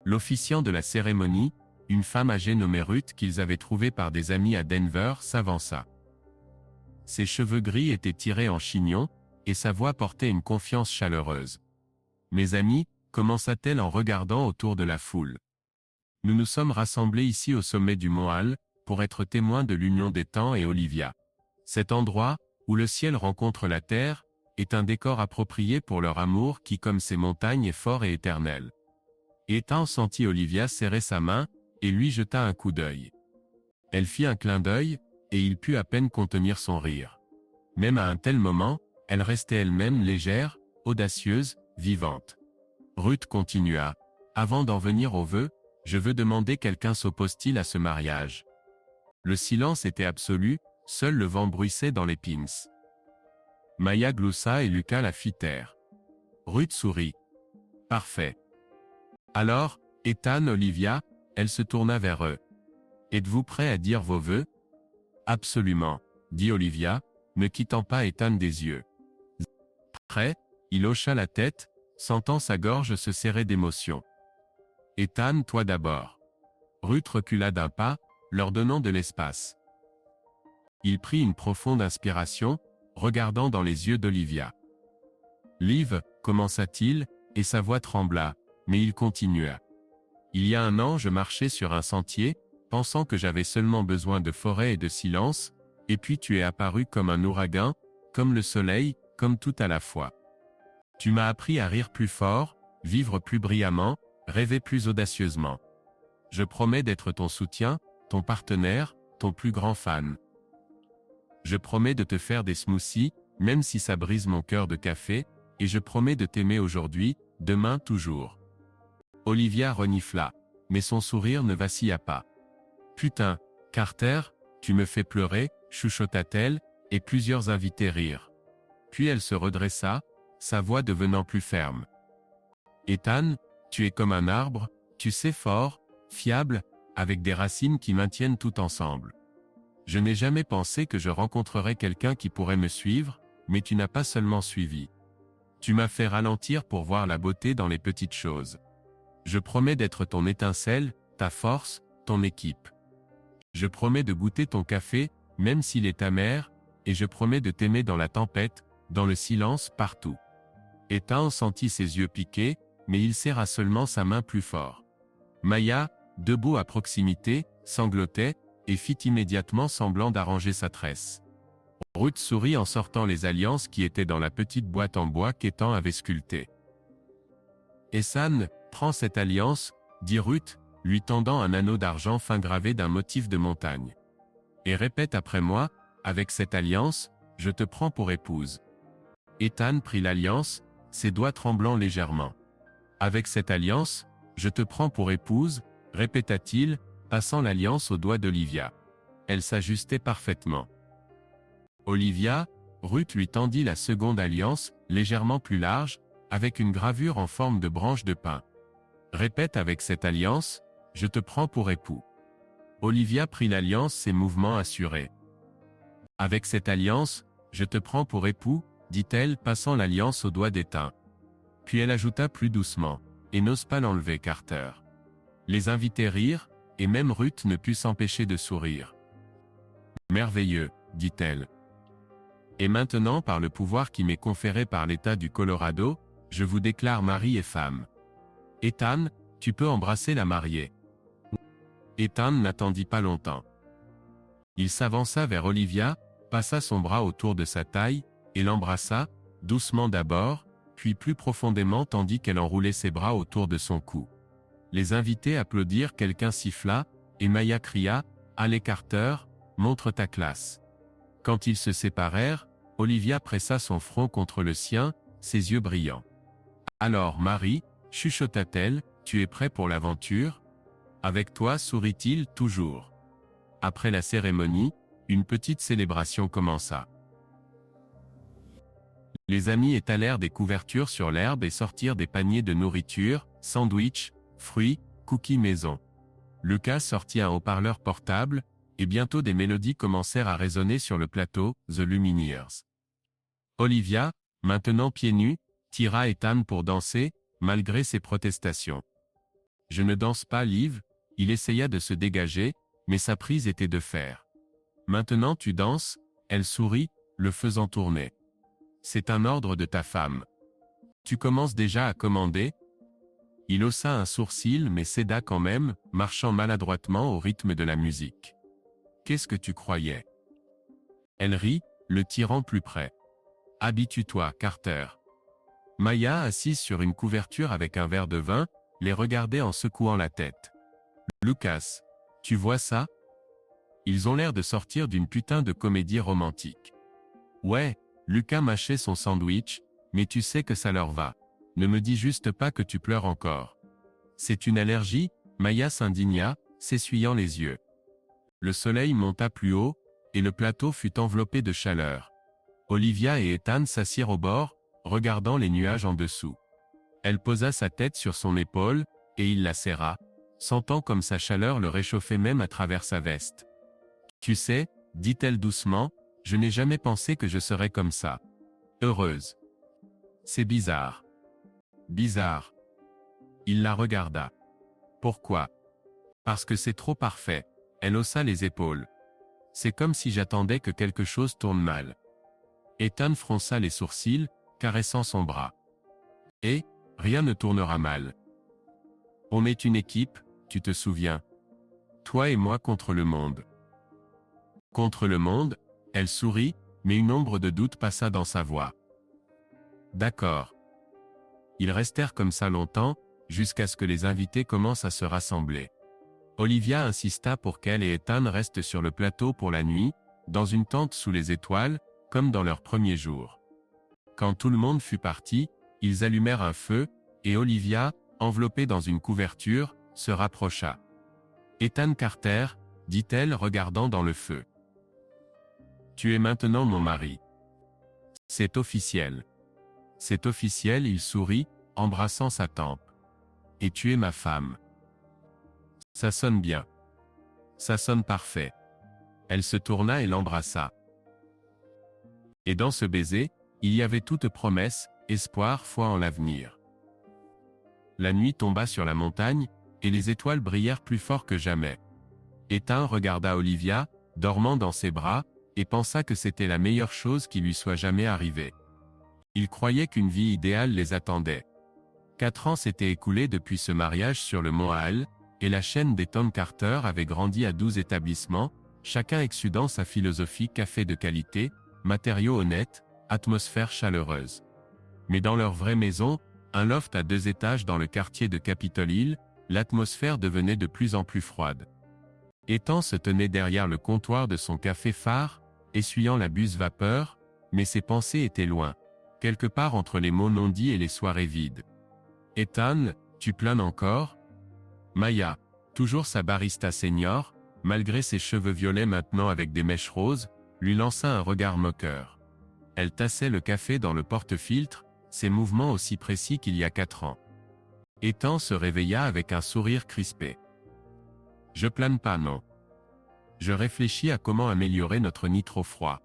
[SPEAKER 1] L'officiant de la cérémonie, une femme âgée nommée Ruth qu'ils avaient trouvée par des amis à Denver, s'avança. Ses cheveux gris étaient tirés en chignon, et sa voix portait une confiance chaleureuse. « Mes amis » commença-t-elle en regardant autour de la foule. « Nous nous sommes rassemblés ici au sommet du Mont Hall, pour être témoins de l'union d'Ethan et Olivia. Cet endroit, où le ciel rencontre la terre, est un décor approprié pour leur amour qui, comme ces montagnes, est fort et éternel. » Ethan sentit Olivia serrer sa main, et lui jeta un coup d'œil. Elle fit un clin d'œil, et il put à peine contenir son rire. Même à un tel moment, elle restait elle-même légère, audacieuse, vivante. Ruth continua. « Avant d'en venir aux vœux, je veux demander quelqu'un s'oppose-t-il à ce mariage ?» Le silence était absolu, seul le vent bruissait dans les pins. Maya gloussa et Lucas la fit taire. Ruth sourit. « Parfait. Alors, Ethan, Olivia ?» Elle se tourna vers eux. « Êtes-vous prêts à dire vos vœux ?»« Absolument, » dit Olivia, ne quittant pas Ethan des yeux. « Prêt ?» Il hocha la tête, sentant sa gorge se serrer d'émotion. « Ethan, toi d'abord. » Ruth recula d'un pas, leur donnant de l'espace. Il prit une profonde inspiration, regardant dans les yeux d'Olivia. « Liv, commença-t-il, et sa voix trembla, mais il continua. Il y a 1 an je marchais sur un sentier, pensant que j'avais seulement besoin de forêt et de silence, et puis tu es apparu comme un ouragan, comme le soleil, comme tout à la fois. Tu m'as appris à rire plus fort, vivre plus brillamment, rêver plus audacieusement. Je promets d'être ton soutien, ton partenaire, ton plus grand fan. Je promets de te faire des smoothies, même si ça brise mon cœur de café, et je promets de t'aimer aujourd'hui, demain toujours. » Olivia renifla, mais son sourire ne vacilla pas. « Putain, Carter, tu me fais pleurer » chuchota-t-elle, et plusieurs invités rirent. Puis elle se redressa, sa voix devenant plus ferme. « Ethan, tu es comme un arbre, tu sais fort, fiable, avec des racines qui maintiennent tout ensemble. Je n'ai jamais pensé que je rencontrerais quelqu'un qui pourrait me suivre, mais tu n'as pas seulement suivi. Tu m'as fait ralentir pour voir la beauté dans les petites choses. Je promets d'être ton étincelle, ta force, ton équipe. Je promets de goûter ton café, même s'il est amer, et je promets de t'aimer dans la tempête, dans le silence, partout. Ethan sentit ses yeux piquer, mais il serra seulement sa main plus fort. Maya, debout à proximité, sanglotait, et fit immédiatement semblant d'arranger sa tresse. Ruth sourit en sortant les alliances qui étaient dans la petite boîte en bois qu'Ethan avait sculptée. « Ethan, prends cette alliance, dit Ruth, lui tendant un anneau d'argent fin gravé d'un motif de montagne. Et répète après moi, avec cette alliance, je te prends pour épouse. Ethan prit l'alliance, ses doigts tremblant légèrement. Avec cette alliance, je te prends pour épouse, répéta-t-il, passant l'alliance aux doigts d'Olivia. Elle s'ajustait parfaitement. Olivia, Ruth lui tendit la seconde alliance, légèrement plus large, avec une gravure en forme de branche de pin. Répète avec cette alliance, je te prends pour époux. Olivia prit l'alliance, ses mouvements assurés. Avec cette alliance, je te prends pour époux, dit-elle, passant l'alliance au doigt d'Ethan. Puis elle ajouta plus doucement, et n'ose pas l'enlever, Carter. Les invités rirent, et même Ruth ne put s'empêcher de sourire. Merveilleux, dit-elle. Et maintenant, par le pouvoir qui m'est conféré par l'État du Colorado, je vous déclare mari et femme. Ethan, tu peux embrasser la mariée. Ethan n'attendit pas longtemps. Il s'avança vers Olivia, passa son bras autour de sa taille, et l'embrassa, doucement d'abord, puis plus profondément tandis qu'elle enroulait ses bras autour de son cou. Les invités applaudirent, quelqu'un siffla, et Maya cria, « Allez Carter, montre ta classe !» Quand ils se séparèrent, Olivia pressa son front contre le sien, ses yeux brillants. « Alors Marie, chuchota-t-elle, tu es prêt pour l'aventure ? Avec toi, sourit-il toujours. » Après la cérémonie, une petite célébration commença. Les amis étalèrent des couvertures sur l'herbe et sortirent des paniers de nourriture, sandwichs, fruits, cookies maison. Lucas sortit un haut-parleur portable, et bientôt des mélodies commencèrent à résonner sur le plateau, The Lumineers. Olivia, maintenant pieds nus, tira Ethan pour danser, malgré ses protestations. « Je ne danse pas, Liv », il essaya de se dégager, mais sa prise était de fer. « Maintenant tu danses », elle sourit, le faisant tourner. « C'est un ordre de ta femme. Tu commences déjà à commander ?» Il haussa un sourcil mais céda quand même, marchant maladroitement au rythme de la musique. « Qu'est-ce que tu croyais ?» Elle rit, le tirant plus près. « Habitue-toi, Carter. » Maya, assise sur une couverture avec un verre de vin, les regardait en secouant la tête. « Lucas, tu vois ça ? Ils ont l'air de sortir d'une putain de comédie romantique. » « Ouais, » Lucas mâchait son sandwich, « mais tu sais que ça leur va. Ne me dis juste pas que tu pleures encore. » « C'est une allergie ?» Maya s'indigna, s'essuyant les yeux. Le soleil monta plus haut, et le plateau fut enveloppé de chaleur. Olivia et Ethan s'assirent au bord, regardant les nuages en dessous. Elle posa sa tête sur son épaule, et il la serra, sentant comme sa chaleur le réchauffait même à travers sa veste. « Tu sais, » dit-elle doucement, « je n'ai jamais pensé que je serais comme ça. Heureuse. C'est bizarre. » Bizarre. Il la regarda. « Pourquoi ? » Parce que c'est trop parfait. Elle haussa les épaules. C'est comme si j'attendais que quelque chose tourne mal. Ethan fronça les sourcils, caressant son bras. Et, rien ne tournera mal. On est une équipe, tu te souviens. Toi et moi contre le monde. Contre le monde, elle sourit, mais une ombre de doute passa dans sa voix. D'accord. Ils restèrent comme ça longtemps, jusqu'à ce que les invités commencent à se rassembler. Olivia insista pour qu'elle et Ethan restent sur le plateau pour la nuit, dans une tente sous les étoiles, comme dans leur premier jour. Quand tout le monde fut parti, ils allumèrent un feu, et Olivia, enveloppée dans une couverture, se rapprocha. « Ethan Carter, » dit-elle regardant dans le feu. « Tu es maintenant mon mari. C'est officiel. » C'est officiel, il sourit, embrassant sa tempe. « Et tu es ma femme. » Ça sonne bien. Ça sonne parfait. Elle se tourna et l'embrassa. Et dans ce baiser, il y avait toute promesse, espoir, foi en l'avenir. La nuit tomba sur la montagne, et les étoiles brillèrent plus fort que jamais. Ethan regarda Olivia, dormant dans ses bras, et pensa que c'était la meilleure chose qui lui soit jamais arrivée. Il croyait qu'une vie idéale les attendait. 4 ans s'étaient écoulés depuis ce mariage sur le mont Hall, et la chaîne des Tom Carter avait grandi à 12 établissements, chacun exsudant sa philosophie café de qualité, matériaux honnêtes, atmosphère chaleureuse. Mais dans leur vraie maison, un loft à 2 étages dans le quartier de Capitol Hill, l'atmosphère devenait de plus en plus froide. Ethan se tenait derrière le comptoir de son café phare, essuyant la buse vapeur, mais ses pensées étaient loin, quelque part entre les mots non dits et les soirées vides. Ethan, tu planes encore? Maya, toujours sa barista senior, malgré ses cheveux violets maintenant avec des mèches roses, lui lança un regard moqueur. Elle tassait le café dans le porte-filtre, ses mouvements aussi précis qu'il y a 4 ans. Ethan se réveilla avec un sourire crispé. Je plane pas, non. Je réfléchis à comment améliorer notre nid trop froid.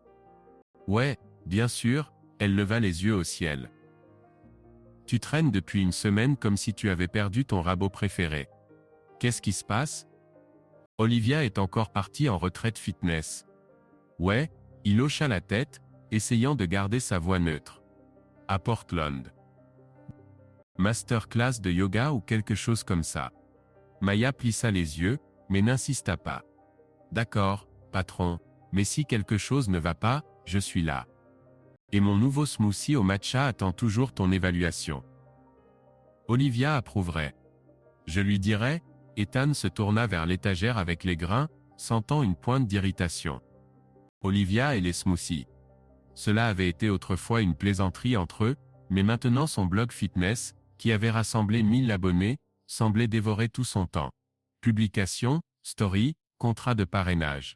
[SPEAKER 1] Ouais, bien sûr, elle leva les yeux au ciel. Tu traînes depuis une semaine comme si tu avais perdu ton rabot préféré. Qu'est-ce qui se passe? Olivia est encore partie en retraite fitness. Ouais, il hocha la tête, essayant de garder sa voix neutre. À Portland. Masterclass de yoga ou quelque chose comme ça. Maya plissa les yeux, mais n'insista pas. D'accord, patron, mais si quelque chose ne va pas, je suis là. Et mon nouveau smoothie au matcha attend toujours ton évaluation. Olivia approuverait. Je lui dirai. Ethan se tourna vers l'étagère avec les grains, sentant une pointe d'irritation. Olivia et les smoothies. Cela avait été autrefois une plaisanterie entre eux, mais maintenant son blog fitness, qui avait rassemblé 1000 abonnés, semblait dévorer tout son temps. Publications, stories, contrats de parrainage.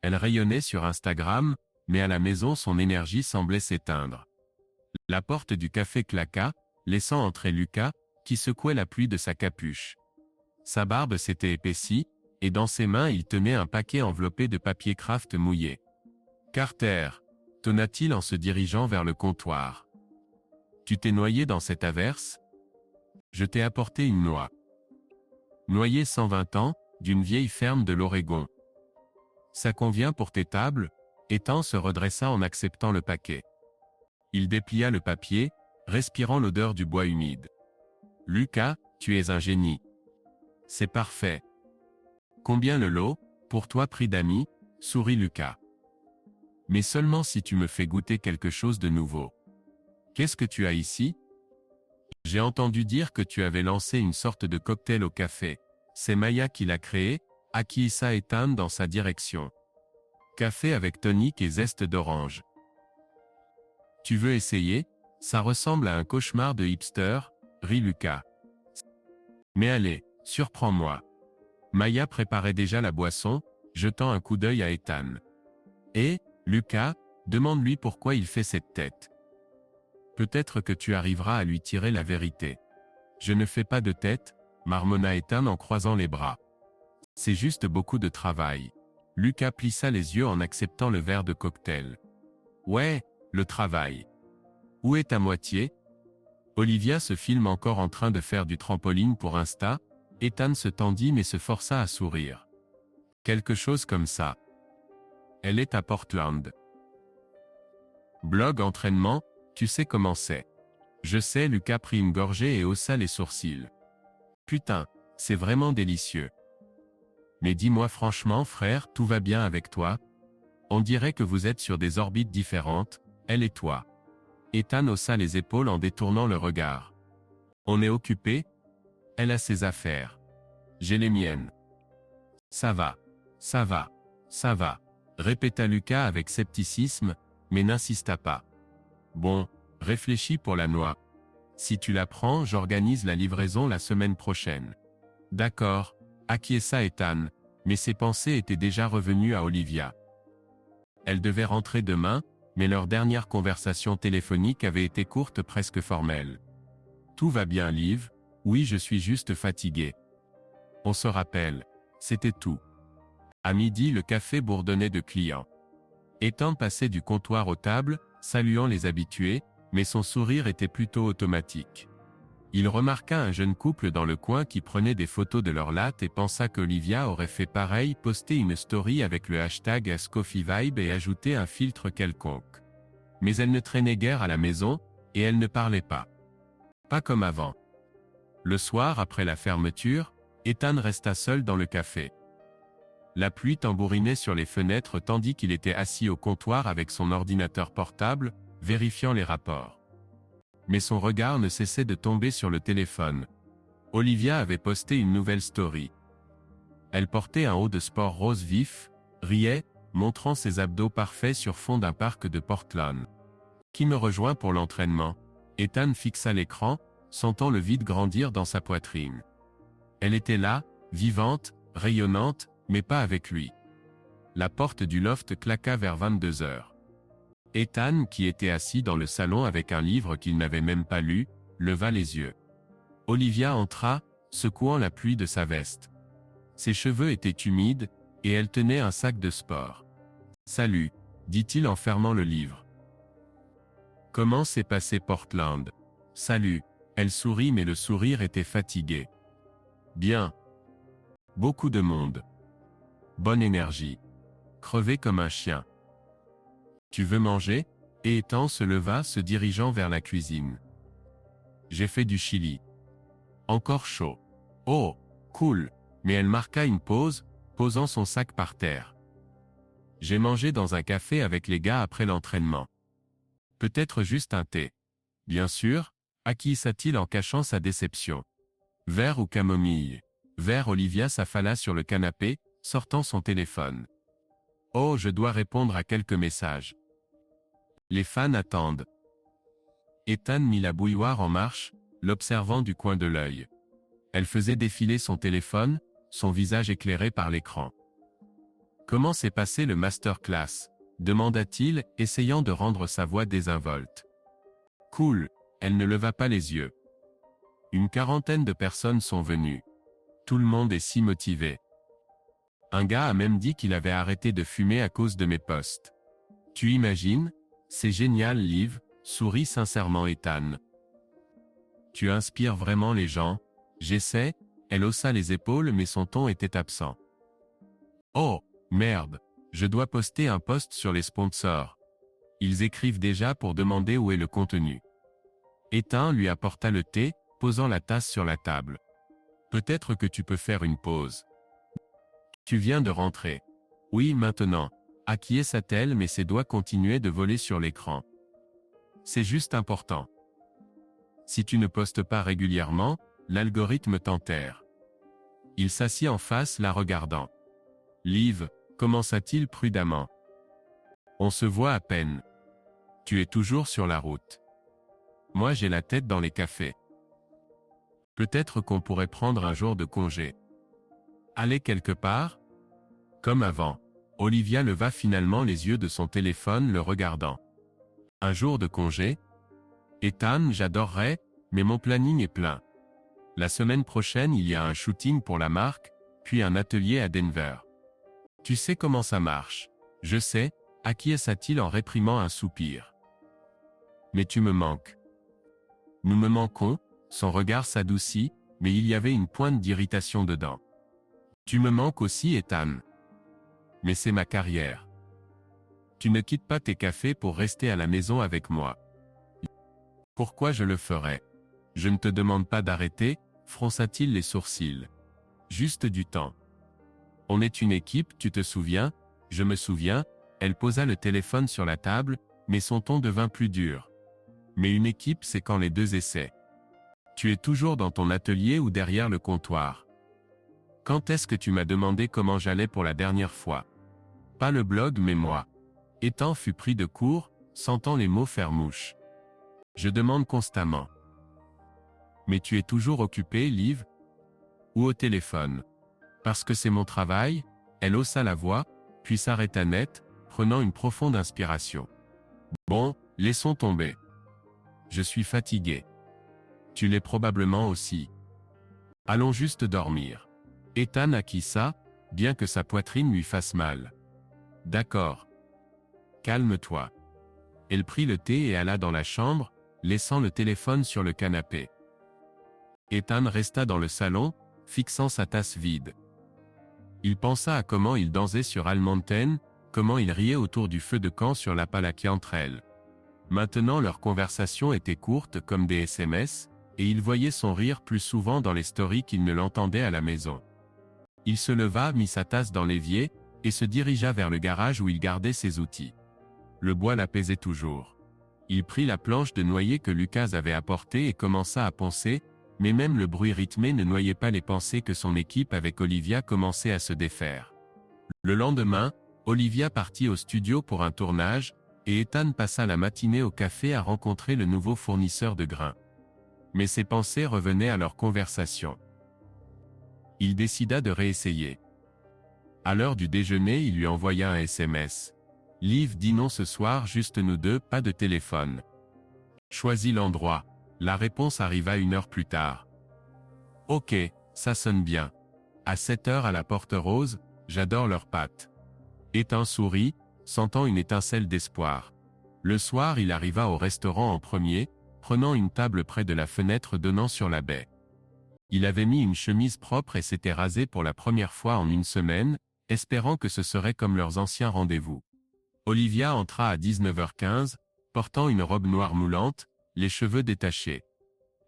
[SPEAKER 1] Elle rayonnait sur Instagram, mais à la maison son énergie semblait s'éteindre. La porte du café claqua, laissant entrer Lucas, qui secouait la pluie de sa capuche. Sa barbe s'était épaissie, et dans ses mains il tenait un paquet enveloppé de papier craft mouillé. « Carter » tonna-t-il en se dirigeant vers le comptoir. « Tu t'es noyé dans cette averse? Je t'ai apporté une noix. Noyer 120 ans, d'une vieille ferme de l'Oregon. Ça convient pour tes tables ?» Ethan se redressa en acceptant le paquet. Il déplia le papier, respirant l'odeur du bois humide. « Lucas, tu es un génie. C'est parfait. Combien le lot, pour toi prix d'ami ?» sourit Lucas. « Mais seulement si tu me fais goûter quelque chose de nouveau. Qu'est-ce que tu as ici? J'ai entendu dire que tu avais lancé une sorte de cocktail au café. C'est Maya qui l'a créé, acquiesça Ethan dans sa direction. Café avec tonique et zeste d'orange. Tu veux essayer? Ça ressemble à un cauchemar de hipster, rit Lucas. Mais allez, surprends-moi. Maya préparait déjà la boisson, jetant un coup d'œil à Ethan. Et, Lucas, demande-lui pourquoi il fait cette tête. Peut-être que tu arriveras à lui tirer la vérité. Je ne fais pas de tête, marmonna Ethan en croisant les bras. C'est juste beaucoup de travail. Lucas plissa les yeux en acceptant le verre de cocktail. Ouais, le travail. Où est ta moitié? Olivia se filme encore en train de faire du trampoline pour Insta. Ethan se tendit mais se força à sourire. Quelque chose comme ça. Elle est à Portland. Blog entraînement, tu sais comment c'est. Je sais, Lucas prit une gorgée et haussa les sourcils. Putain, c'est vraiment délicieux. Mais dis-moi franchement frère, tout va bien avec toi? On dirait que vous êtes sur des orbites différentes, elle et toi. Ethan haussa les épaules en détournant le regard. On est occupé? Elle a ses affaires. J'ai les miennes. Ça va, ça va, ça va, répéta Lucas avec scepticisme, mais n'insista pas. Bon, réfléchis pour la noix. Si tu la prends, j'organise la livraison la semaine prochaine. D'accord, acquiesça Ethan, mais ses pensées étaient déjà revenues à Olivia. Elle devait rentrer demain, mais leur dernière conversation téléphonique avait été courte, presque formelle. Tout va bien, Liv? Oui, je suis juste fatigué. On se rappelle. C'était tout. À midi, le café bourdonnait de clients. Ethan passait du comptoir aux tables, saluant les habitués, mais son sourire était plutôt automatique. Il remarqua un jeune couple dans le coin qui prenait des photos de leur latte et pensa qu'Olivia aurait fait pareil, posté une story avec le hashtag AskCoffeeVibe et ajouté un filtre quelconque. Mais elle ne traînait guère à la maison, et elle ne parlait pas. Pas comme avant. Le soir, après la fermeture, Ethan resta seul dans le café. La pluie tambourinait sur les fenêtres tandis qu'il était assis au comptoir avec son ordinateur portable, vérifiant les rapports. Mais son regard ne cessait de tomber sur le téléphone. Olivia avait posté une nouvelle story. Elle portait un haut de sport rose vif, riait, montrant ses abdos parfaits sur fond d'un parc de Portland. Qui me rejoint pour l'entraînement? Ethan fixa l'écran, sentant le vide grandir dans sa poitrine. Elle était là, vivante, rayonnante, mais pas avec lui. La porte du loft claqua vers 22 heures. Ethan, qui était assis dans le salon avec un livre qu'il n'avait même pas lu, leva les yeux. Olivia entra, secouant la pluie de sa veste. Ses cheveux étaient humides, et elle tenait un sac de sport. « Salut », dit-il en fermant le livre. « Comment s'est passé Portland ?»« Salut », elle sourit mais le sourire était fatigué. « Bien. Beaucoup de monde. Bonne énergie. Crevé comme un chien. Tu veux manger? » Et Ethan se leva, se dirigeant vers la cuisine. J'ai fait du chili. Encore chaud. Oh, cool. Mais elle marqua une pause, posant son sac par terre. J'ai mangé dans un café avec les gars après l'entraînement. Peut-être juste un thé. Bien sûr, acquiesça-t-il en cachant sa déception. Vert ou camomille? Vert. Olivia s'affala sur le canapé, sortant son téléphone. Oh, je dois répondre à quelques messages. Les fans attendent. Ethan mit la bouilloire en marche, l'observant du coin de l'œil. Elle faisait défiler son téléphone, son visage éclairé par l'écran. Comment s'est passé le masterclass? Demanda-t-il, essayant de rendre sa voix désinvolte. Cool, elle ne leva pas les yeux. Une quarantaine de personnes sont venues. Tout le monde est si motivé. Un gars a même dit qu'il avait arrêté de fumer à cause de mes posts. Tu imagines? C'est génial, Liv, sourit sincèrement Ethan. Tu inspires vraiment les gens. J'essaie, elle haussa les épaules mais son ton était absent. Oh, merde, je dois poster un post sur les sponsors. Ils écrivent déjà pour demander où est le contenu. Ethan lui apporta le thé, posant la tasse sur la table. Peut-être que tu peux faire une pause. Tu viens de rentrer. Oui, maintenant. Acquiesça-t-elle mais ses doigts continuaient de voler sur l'écran. C'est juste important. Si tu ne postes pas régulièrement, l'algorithme t'enterre. Il s'assit en face la regardant. Liv, commença-t-il prudemment. On se voit à peine. Tu es toujours sur la route. Moi j'ai la tête dans les cafés. Peut-être qu'on pourrait prendre un jour de congé. Aller quelque part? Comme avant. Olivia leva finalement les yeux de son téléphone le regardant. Un jour de congé? Ethan, j'adorerais, mais mon planning est plein. La semaine prochaine il y a un shooting pour la marque, puis un atelier à Denver. Tu sais comment ça marche. Je sais, acquiesça-t-il en réprimant un soupir. Mais tu me manques. Nous me manquons, son regard s'adoucit, mais il y avait une pointe d'irritation dedans. Tu me manques aussi, Ethan. Mais c'est ma carrière. Tu ne quittes pas tes cafés pour rester à la maison avec moi. Pourquoi je le ferais? Je ne te demande pas d'arrêter, fronça-t-il les sourcils. Juste du temps. On est une équipe, tu te souviens? Je me souviens, elle posa le téléphone sur la table, mais son ton devint plus dur. Mais une équipe c'est quand les deux essaient. Tu es toujours dans ton atelier ou derrière le comptoir. Quand est-ce que tu m'as demandé comment j'allais pour la dernière fois? Pas le blog mais moi. Ethan fut pris de court, sentant les mots faire mouche. Je demande constamment. Mais tu es toujours occupé, Liv? Ou au téléphone? Parce que c'est mon travail? Elle haussa la voix, puis s'arrêta net, prenant une profonde inspiration. Bon, laissons tomber. Je suis fatigué. Tu l'es probablement aussi. Allons juste dormir. Ethan acquiesça, bien que sa poitrine lui fasse mal. D'accord. Calme-toi. Elle prit le thé et alla dans la chambre, laissant le téléphone sur le canapé. Ethan resta dans le salon, fixant sa tasse vide. Il pensa à comment il dansait sur Al Mountain, comment il riait autour du feu de camp sur l'Appalachia entre elles. Maintenant leur conversation était courte comme des SMS, et il voyait son rire plus souvent dans les stories qu'il ne l'entendait à la maison. Il se leva, mit sa tasse dans l'évier, et se dirigea vers le garage où il gardait ses outils. Le bois l'apaisait toujours. Il prit la planche de noyer que Lucas avait apportée et commença à poncer, mais même le bruit rythmé ne noyait pas les pensées que son équipe avec Olivia commençait à se défaire. Le lendemain, Olivia partit au studio pour un tournage, et Ethan passa la matinée au café à rencontrer le nouveau fournisseur de grains. Mais ses pensées revenaient à leur conversation. Il décida de réessayer. À l'heure du déjeuner, il lui envoya un SMS. « Liv dit non ce soir, juste nous deux, pas de téléphone. » Choisis l'endroit. La réponse arriva 1 heure plus tard. « Ok, ça sonne bien. À 7 heures à la Porte Rose, j'adore leurs pâtes. » Ethan sourit, sentant une étincelle d'espoir. Le soir, il arriva au restaurant en premier, prenant une table près de la fenêtre donnant sur la baie. Il avait mis une chemise propre et s'était rasé pour la première fois en 1 semaine, espérant que ce serait comme leurs anciens rendez-vous. Olivia entra à 19h15, portant une robe noire moulante, les cheveux détachés.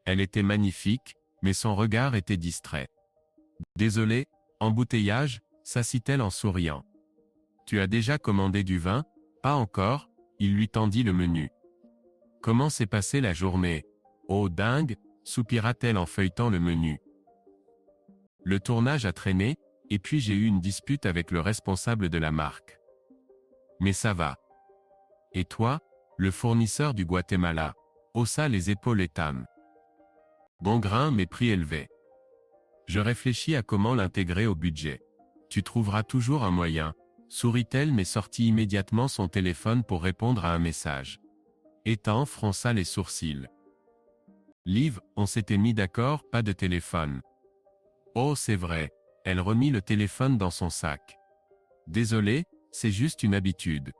[SPEAKER 1] Elle était magnifique, mais son regard était distrait. « Désolé, embouteillage » s'assit-elle en souriant. « Tu as déjà commandé du vin ?»« Pas encore », il lui tendit le menu. « Comment s'est passée la journée ?»« Oh dingue !» soupira-t-elle en feuilletant le menu. « Le tournage a traîné, et puis j'ai eu une dispute avec le responsable de la marque. Mais ça va. Et toi, le fournisseur du Guatemala ?» haussa les épaules Ethan. Bon grain mais prix élevé. Je réfléchis à comment l'intégrer au budget. Tu trouveras toujours un moyen, sourit-elle mais sortit immédiatement son téléphone pour répondre à un message. Ethan fronça les sourcils. Liv, on s'était mis d'accord, pas de téléphone. Oh c'est vrai, elle remit le téléphone dans son sac. Désolé, c'est juste une habitude.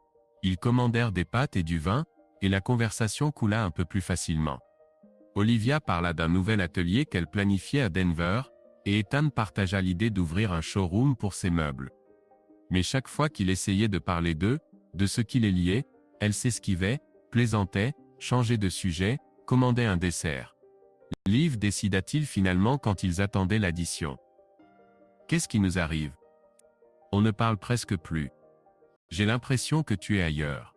[SPEAKER 1] Ils commandèrent des pâtes et du vin, et la conversation coula un peu plus facilement. Olivia parla d'un nouvel atelier qu'elle planifiait à Denver, et Ethan partagea l'idée d'ouvrir un showroom pour ses meubles. Mais chaque fois qu'il essayait de parler d'eux, de ce qui les liait, elle s'esquivait, plaisantait, changeait de sujet, commandait un dessert. Liv décida-t-il finalement quand ils attendaient l'addition. Qu'est-ce qui nous arrive? On ne parle presque plus. J'ai l'impression que tu es ailleurs.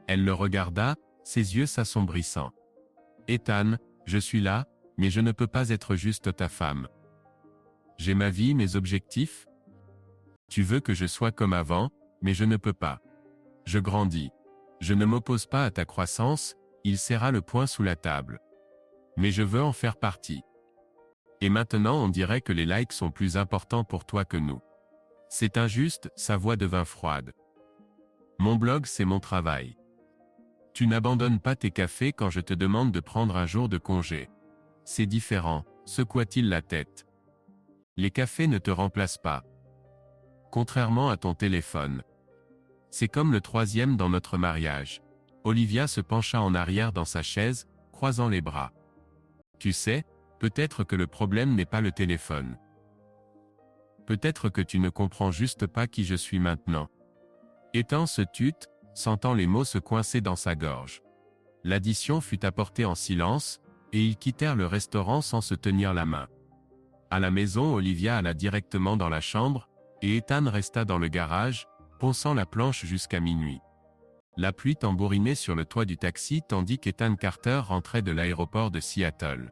[SPEAKER 1] Elle le regarda, ses yeux s'assombrissant. Ethan, je suis là, mais je ne peux pas être juste ta femme. J'ai ma vie, mes objectifs. Tu veux que je sois comme avant, mais je ne peux pas. Je grandis. Je ne m'oppose pas à ta croissance, il serra le poing sous la table. Mais je veux en faire partie. Et maintenant on dirait que les likes sont plus importants pour toi que nous. C'est injuste, sa voix devint froide. Mon blog c'est mon travail. Tu n'abandonnes pas tes cafés quand je te demande de prendre un jour de congé. C'est différent, secoua-t-il la tête. Les cafés ne te remplacent pas. Contrairement à ton téléphone. C'est comme le 3e dans notre mariage. Olivia se pencha en arrière dans sa chaise, croisant les bras. Tu sais, peut-être que le problème n'est pas le téléphone. Peut-être que tu ne comprends juste pas qui je suis maintenant. Ethan se tut, sentant les mots se coincer dans sa gorge. L'addition fut apportée en silence, et ils quittèrent le restaurant sans se tenir la main. À la maison, Olivia alla directement dans la chambre, et Ethan resta dans le garage, ponçant la planche jusqu'à minuit. La pluie tambourinait sur le toit du taxi tandis qu'Ethan Carter rentrait de l'aéroport de Seattle.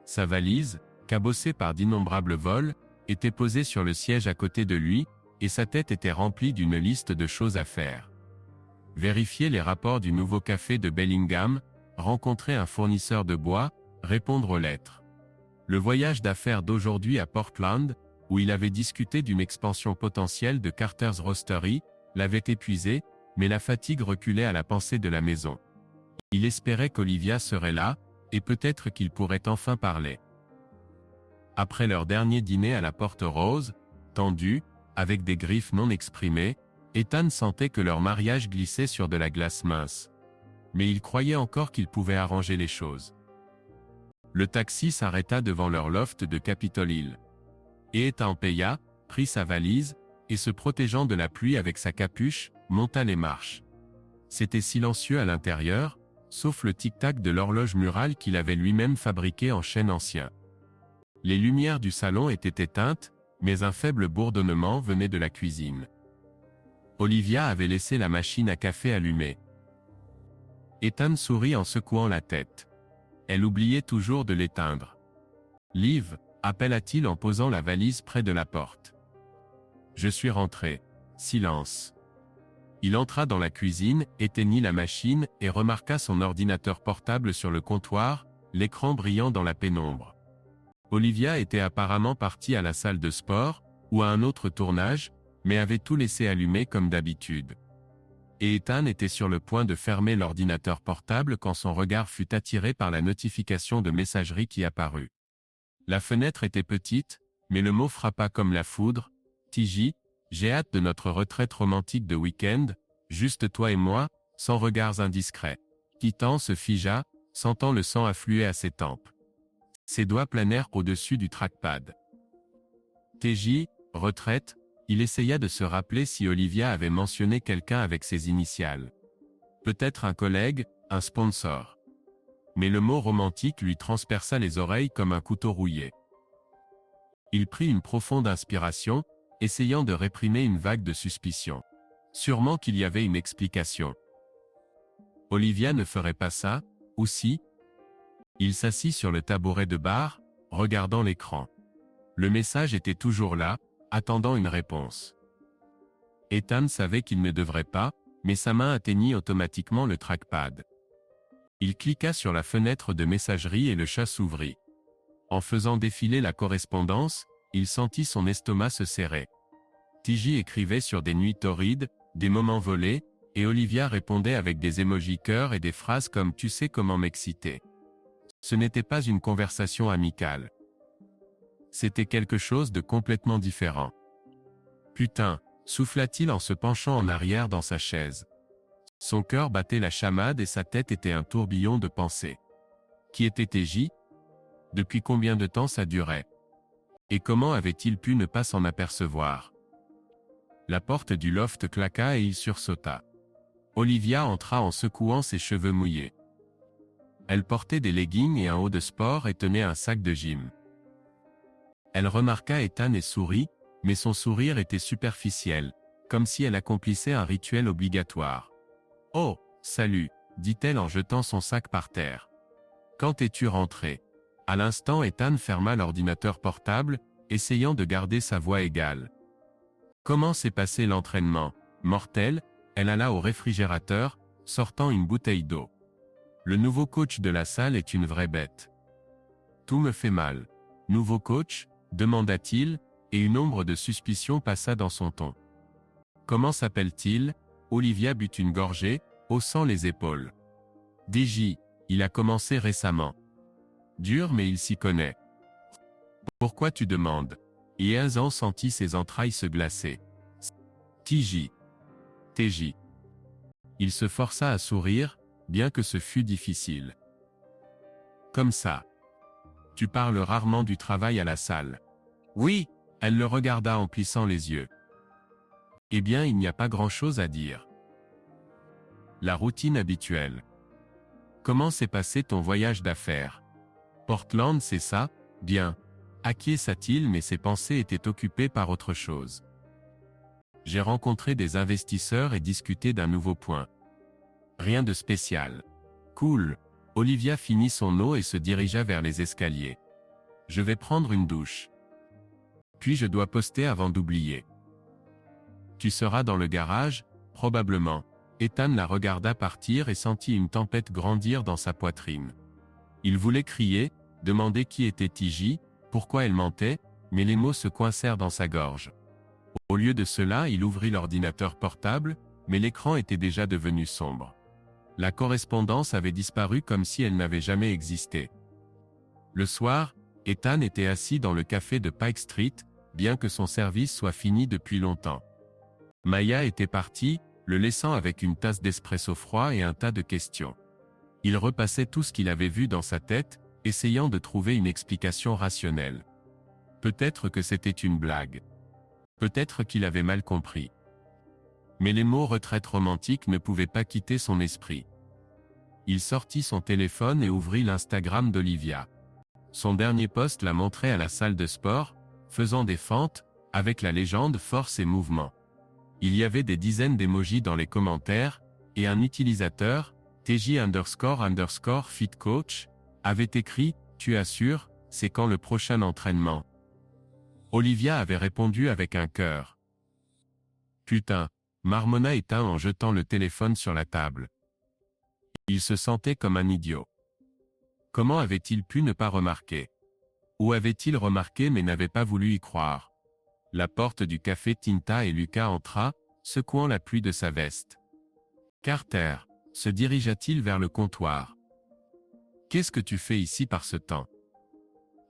[SPEAKER 1] Sa valise, cabossée par d'innombrables vols, était posée sur le siège à côté de lui, et sa tête était remplie d'une liste de choses à faire. Vérifier les rapports du nouveau café de Bellingham, rencontrer un fournisseur de bois, répondre aux lettres. Le voyage d'affaires d'aujourd'hui à Portland, où il avait discuté d'une expansion potentielle de Carter's Roastery, l'avait épuisé, mais la fatigue reculait à la pensée de la maison. Il espérait qu'Olivia serait là, et peut-être qu'ils pourraient enfin parler. Après leur dernier dîner à la Porte Rose, tendu, avec des griffes non exprimées, Ethan sentait que leur mariage glissait sur de la glace mince. Mais il croyait encore qu'il pouvait arranger les choses. Le taxi s'arrêta devant leur loft de Capitol Hill. Et Ethan paya, prit sa valise, et se protégeant de la pluie avec sa capuche, monta les marches. C'était silencieux à l'intérieur, sauf le tic-tac de l'horloge murale qu'il avait lui-même fabriquée en chêne ancien. Les lumières du salon étaient éteintes, mais un faible bourdonnement venait de la cuisine. Olivia avait laissé la machine à café allumée. Ethan sourit en secouant la tête. Elle oubliait toujours de l'éteindre. « Liv » appela-t-il en posant la valise près de la porte. Je suis rentré. Silence. Il entra dans la cuisine, éteignit la machine et remarqua son ordinateur portable sur le comptoir, l'écran brillant dans la pénombre. Olivia était apparemment partie à la salle de sport, ou à un autre tournage, mais avait tout laissé allumé comme d'habitude. Et Ethan était sur le point de fermer l'ordinateur portable quand son regard fut attiré par la notification de messagerie qui apparut. La fenêtre était petite, mais le mot frappa comme la foudre. « TJ, j'ai hâte de notre retraite romantique de week-end, juste toi et moi, sans regards indiscrets. » Titan se figea, sentant le sang affluer à ses tempes. Ses doigts planèrent au-dessus du trackpad. TJ, retraite, il essaya de se rappeler si Olivia avait mentionné quelqu'un avec ses initiales. Peut-être un collègue, un sponsor. Mais le mot romantique lui transperça les oreilles comme un couteau rouillé. Il prit une profonde inspiration, essayant de réprimer une vague de suspicion. Sûrement qu'il y avait une explication. Olivia ne ferait pas ça, ou si? Il s'assit sur le tabouret de bar, regardant l'écran. Le message était toujours là, attendant une réponse. Ethan savait qu'il ne devrait pas, mais sa main atteignit automatiquement le trackpad. Il cliqua sur la fenêtre de messagerie et le chat s'ouvrit. En faisant défiler la correspondance, il sentit son estomac se serrer. TJ écrivait sur des nuits torrides, des moments volés, et Olivia répondait avec des émojis cœur et des phrases comme « Tu sais comment m'exciter ». Ce n'était pas une conversation amicale. C'était quelque chose de complètement différent. Putain, souffla-t-il en se penchant en arrière dans sa chaise. Son cœur battait la chamade et sa tête était un tourbillon de pensées. Qui était TJ? Depuis combien de temps ça durait? Et comment avait-il pu ne pas s'en apercevoir? La porte du loft claqua et il sursauta. Olivia entra en secouant ses cheveux mouillés. Elle portait des leggings et un haut de sport et tenait un sac de gym. Elle remarqua Ethan et sourit, mais son sourire était superficiel, comme si elle accomplissait un rituel obligatoire. « Oh, salut », dit-elle en jetant son sac par terre. « Quand es-tu rentré ?» À l'instant Ethan ferma l'ordinateur portable, essayant de garder sa voix égale. « Comment s'est passé l'entraînement, mortel ?» Elle alla au réfrigérateur, sortant une bouteille d'eau. Le nouveau coach de la salle est une vraie bête. Tout me fait mal. Nouveau coach? Demanda-t-il, et une ombre de suspicion passa dans son ton. Comment s'appelle-t-il? Olivia but une gorgée, haussant les épaules. DJ, il a commencé récemment. Dur mais il s'y connaît. Pourquoi tu demandes? Et Ethan sentit ses entrailles se glacer. TJ. TJ. Il se força à sourire, bien que ce fût difficile. Comme ça. Tu parles rarement du travail à la salle. Oui, elle le regarda en plissant les yeux. Eh bien, il n'y a pas grand-chose à dire. La routine habituelle. Comment s'est passé ton voyage d'affaires? Portland, c'est ça? Bien. Acquiesça-t-il, mais ses pensées étaient occupées par autre chose. J'ai rencontré des investisseurs et discuté d'un nouveau point. Rien de spécial. Cool. Olivia finit son eau et se dirigea vers les escaliers. Je vais prendre une douche. Puis je dois poster avant d'oublier. Tu seras dans le garage, probablement. Ethan la regarda partir et sentit une tempête grandir dans sa poitrine. Il voulait crier, demander qui était TJ, pourquoi elle mentait, mais les mots se coincèrent dans sa gorge. Au lieu de cela, il ouvrit l'ordinateur portable, mais l'écran était déjà devenu sombre. La correspondance avait disparu comme si elle n'avait jamais existé. Le soir, Ethan était assis dans le café de Pike Street, bien que son service soit fini depuis longtemps. Maya était partie, le laissant avec une tasse d'espresso froid et un tas de questions. Il repassait tout ce qu'il avait vu dans sa tête, essayant de trouver une explication rationnelle. Peut-être que c'était une blague. Peut-être qu'il avait mal compris. Mais les mots retraite romantique ne pouvaient pas quitter son esprit. Il sortit son téléphone et ouvrit l'Instagram d'Olivia. Son dernier post la montrait à la salle de sport, faisant des fentes, avec la légende force et mouvement. Il y avait des dizaines d'émojis dans les commentaires, et un utilisateur, TJ__fitcoach, avait écrit « Tu assures, c'est quand le prochain entraînement ?» Olivia avait répondu avec un cœur. Putain, marmonna Ethan en jetant le téléphone sur la table. Il se sentait comme un idiot. Comment avait-il pu ne pas remarquer? Ou avait-il remarqué mais n'avait pas voulu y croire? La porte du café Tinta et Lucas entra, secouant la pluie de sa veste. Carter, se dirigea-t-il vers le comptoir. Qu'est-ce que tu fais ici par ce temps?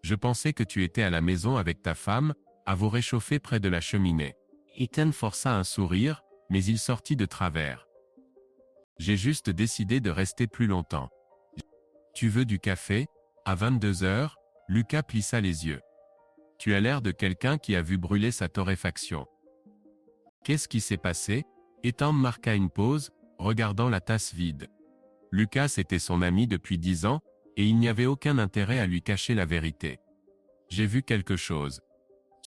[SPEAKER 1] Je pensais que tu étais à la maison avec ta femme, à vous réchauffer près de la cheminée. Ethan força un sourire, mais il sortit de travers. J'ai juste décidé de rester plus longtemps. Tu veux du café? À 22 heures, Lucas plissa les yeux. Tu as l'air de quelqu'un qui a vu brûler sa torréfaction. Qu'est-ce qui s'est passé? Ethan marqua une pause, regardant la tasse vide. Lucas était son ami depuis 10 ans, et il n'y avait aucun intérêt à lui cacher la vérité. J'ai vu quelque chose.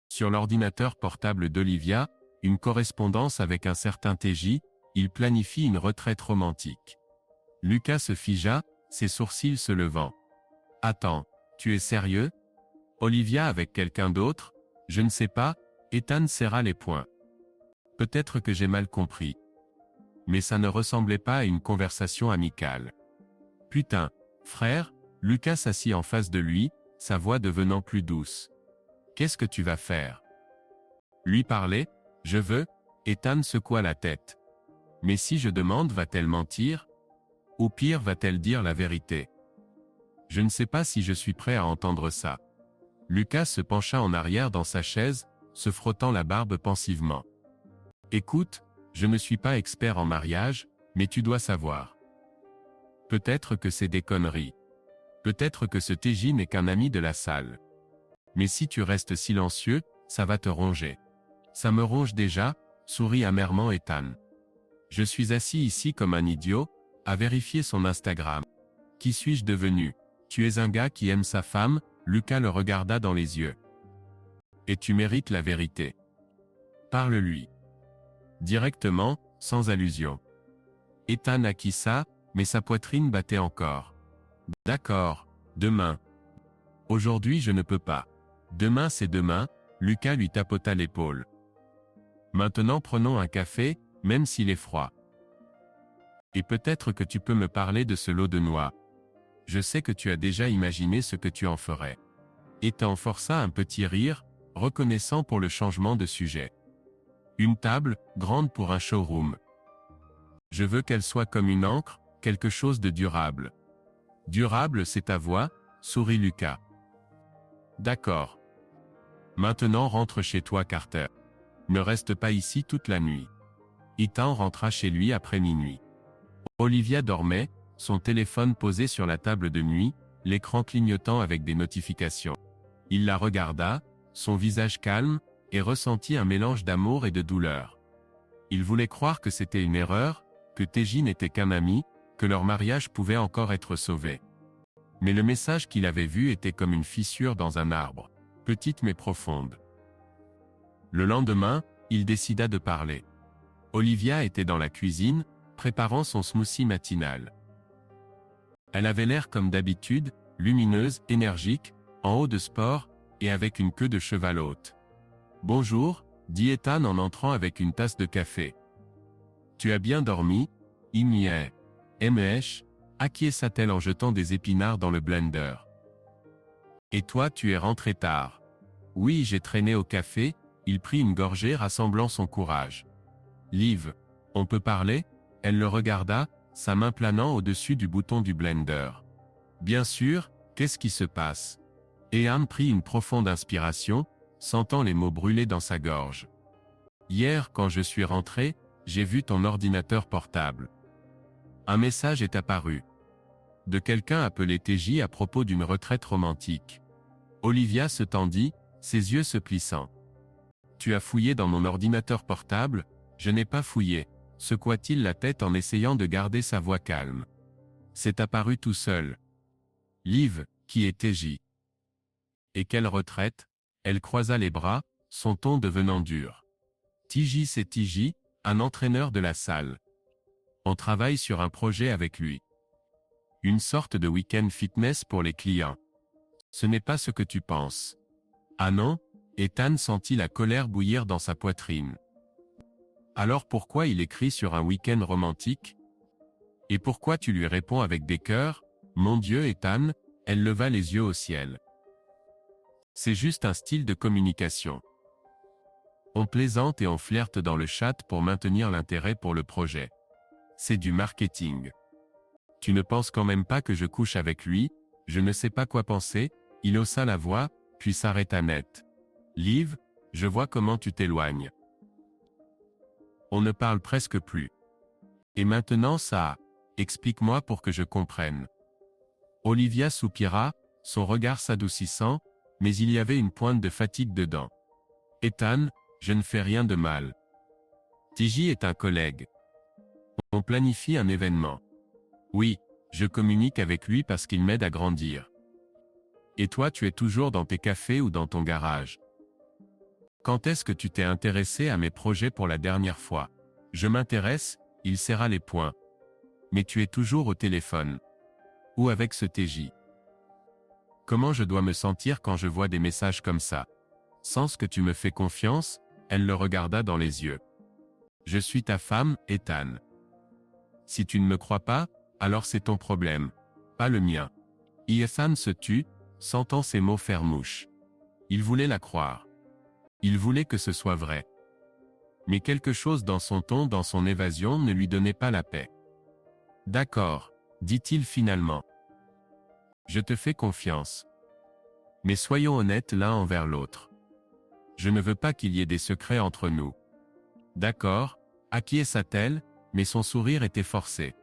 [SPEAKER 1] Sur l'ordinateur portable d'Olivia, une correspondance avec un certain TJ, il planifie une retraite romantique. Lucas se figea, ses sourcils se levant. Attends, tu es sérieux? Olivia avec quelqu'un d'autre? Je ne sais pas, Ethan serra les poings. Peut-être que j'ai mal compris. Mais ça ne ressemblait pas à une conversation amicale. Putain, frère, Lucas s'assit en face de lui, sa voix devenant plus douce. Qu'est-ce que tu vas faire? Lui parler? Je veux? Ethan secoua la tête. Mais si je demande, va-t-elle mentir? Au pire, va-t-elle dire la vérité? Je ne sais pas si je suis prêt à entendre ça. Lucas se pencha en arrière dans sa chaise, se frottant la barbe pensivement. Écoute, je ne suis pas expert en mariage, mais tu dois savoir. Peut-être que c'est des conneries. Peut-être que ce TJ n'est qu'un ami de la salle. Mais si tu restes silencieux, ça va te ronger. Ça me ronge déjà, sourit amèrement Ethan. Je suis assis ici comme un idiot, à vérifier son Instagram. Qui suis-je devenu? Tu es un gars qui aime sa femme, Lucas le regarda dans les yeux. Et tu mérites la vérité. Parle-lui. Directement, sans allusion. Ethan acquiesça, mais sa poitrine battait encore. D'accord, demain. Aujourd'hui je ne peux pas. Demain c'est demain, Lucas lui tapota l'épaule. Maintenant prenons un café, même s'il est froid. Et peut-être que tu peux me parler de ce lot de noix. Je sais que tu as déjà imaginé ce que tu en ferais. Ethan força un petit rire, reconnaissant pour le changement de sujet. Une table, grande pour un showroom. Je veux qu'elle soit comme une encre, quelque chose de durable. Durable, c'est ta voix, sourit Lucas. D'accord. Maintenant rentre chez toi, Carter. Ne reste pas ici toute la nuit. Ethan rentra chez lui après minuit. Olivia dormait, son téléphone posé sur la table de nuit, l'écran clignotant avec des notifications. Il la regarda, son visage calme, et ressentit un mélange d'amour et de douleur. Il voulait croire que c'était une erreur, que TJ n'était qu'un ami, que leur mariage pouvait encore être sauvé. Mais le message qu'il avait vu était comme une fissure dans un arbre, petite mais profonde. Le lendemain, il décida de parler. Olivia était dans la cuisine, préparant son smoothie matinal. Elle avait l'air comme d'habitude, lumineuse, énergique, en haut de sport, et avec une queue de cheval haute. « Bonjour », dit Ethan en entrant avec une tasse de café. « Tu as bien dormi ?»« Imie. M.H. » acquiesça-t-elle en jetant des épinards dans le blender. « Et toi tu es rentré tard ?»« Oui, j'ai traîné au café », il prit une gorgée rassemblant son courage. « Liv, on peut parler ?» Elle le regarda, sa main planant au-dessus du bouton du blender. « Bien sûr, qu'est-ce qui se passe ?» Ehan prit une profonde inspiration, sentant les mots brûler dans sa gorge. Hier, quand je suis rentré, j'ai vu ton ordinateur portable. Un message est apparu. De quelqu'un appelé TJ à propos d'une retraite romantique. Olivia se tendit, ses yeux se plissant. Tu as fouillé dans mon ordinateur portable? Je n'ai pas fouillé, secoua-t-il la tête en essayant de garder sa voix calme. C'est apparu tout seul. Liv, qui est TJ? Et quelle retraite? Elle croisa les bras, son ton devenant dur. TJ, c'est TJ, un entraîneur de la salle. On travaille sur un projet avec lui. Une sorte de week-end fitness pour les clients. Ce n'est pas ce que tu penses. Ah non? Ethan sentit la colère bouillir dans sa poitrine. Alors pourquoi il écrit sur un week-end romantique? Et pourquoi tu lui réponds avec des cœurs? Mon Dieu, Ethan, elle leva les yeux au ciel. C'est juste un style de communication. On plaisante et on flirte dans le chat pour maintenir l'intérêt pour le projet. C'est du marketing. Tu ne penses quand même pas que je couche avec lui? Je ne sais pas quoi penser. Il haussa la voix, puis s'arrêta net. Liv, je vois comment tu t'éloignes. On ne parle presque plus. Et maintenant ça, explique-moi pour que je comprenne. Olivia soupira, son regard s'adoucissant, mais il y avait une pointe de fatigue dedans. Ethan, je ne fais rien de mal. TJ est un collègue. On planifie un événement. Oui, je communique avec lui parce qu'il m'aide à grandir. Et toi tu es toujours dans tes cafés ou dans ton garage. Quand est-ce que tu t'es intéressé à mes projets pour la dernière fois? Je m'intéresse, il serra les poings. Mais tu es toujours au téléphone. Ou avec ce TJ. Comment je dois me sentir quand je vois des messages comme ça? Sans que tu me fais confiance? Elle le regarda dans les yeux. Je suis ta femme, Ethan. Si tu ne me crois pas, alors c'est ton problème, pas le mien. Ethan se tut, sentant ses mots faire mouche. Il voulait la croire. Il voulait que ce soit vrai. Mais quelque chose dans son ton, dans son évasion ne lui donnait pas la paix. D'accord, dit-il finalement. Je te fais confiance. Mais soyons honnêtes l'un envers l'autre. Je ne veux pas qu'il y ait des secrets entre nous. D'accord, acquiesça-t-elle, mais son sourire était forcé.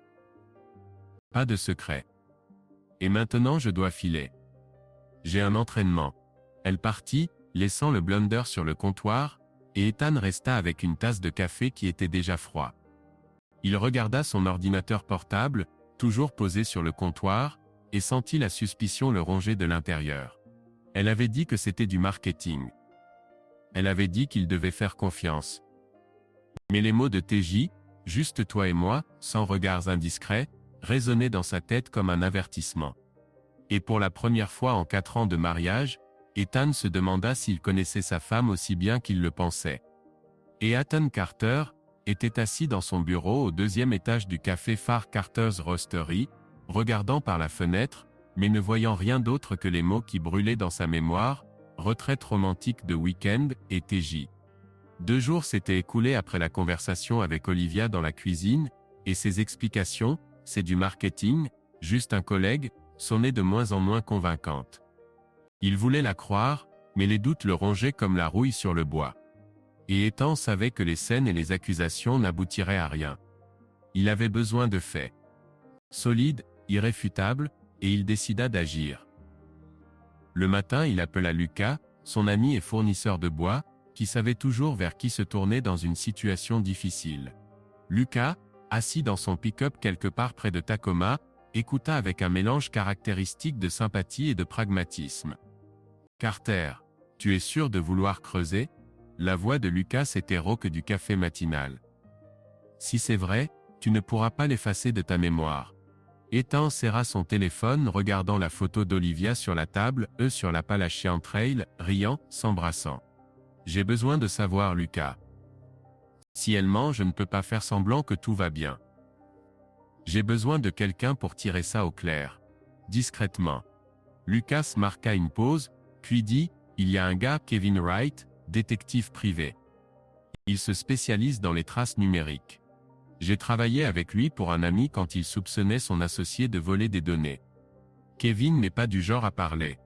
[SPEAKER 1] Pas de secret. Et maintenant je dois filer. J'ai un entraînement. Elle partit, laissant le blender sur le comptoir, et Ethan resta avec une tasse de café qui était déjà froid. Il regarda son ordinateur portable, toujours posé sur le comptoir, et sentit la suspicion le ronger de l'intérieur. Elle avait dit que c'était du marketing. Elle avait dit qu'il devait faire confiance. Mais les mots de TJ, juste toi et moi, sans regards indiscrets, résonnaient dans sa tête comme un avertissement. Et pour la première fois en 4 ans de mariage, Ethan se demanda s'il connaissait sa femme aussi bien qu'il le pensait. Et Ethan Carter était assis dans son bureau au 2e étage du café Far Carter's Roastery, regardant par la fenêtre, mais ne voyant rien d'autre que les mots qui brûlaient dans sa mémoire, retraite romantique de week-end et TJ. 2 jours s'étaient écoulés après la conversation avec Olivia dans la cuisine, et ses explications, c'est du marketing, juste un collègue, sonnaient de moins en moins convaincantes. Il voulait la croire, mais les doutes le rongeaient comme la rouille sur le bois. Et Ethan savait que les scènes et les accusations n'aboutiraient à rien. Il avait besoin de faits. Solides, irréfutables, et il décida d'agir. Le matin il appela Lucas, son ami et fournisseur de bois, qui savait toujours vers qui se tourner dans une situation difficile. Lucas, assis dans son pick-up quelque part près de Tacoma, écouta avec un mélange caractéristique de sympathie et de pragmatisme. « Carter, tu es sûr de vouloir creuser ?» La voix de Lucas était rauque du café matinal. « Si c'est vrai, tu ne pourras pas l'effacer de ta mémoire. » Ethan serra son téléphone regardant la photo d'Olivia sur la table, eux sur l'Appalachian Trail, riant, s'embrassant. « J'ai besoin de savoir, Lucas. Si elle ment, je ne peux pas faire semblant que tout va bien. J'ai besoin de quelqu'un pour tirer ça au clair. » Discrètement. Lucas marqua une pause, puis dit, « Il y a un gars, Kevin Wright, détective privé. Il se spécialise dans les traces numériques. J'ai travaillé avec lui pour un ami quand il soupçonnait son associé de voler des données. Kevin n'est pas du genre à parler.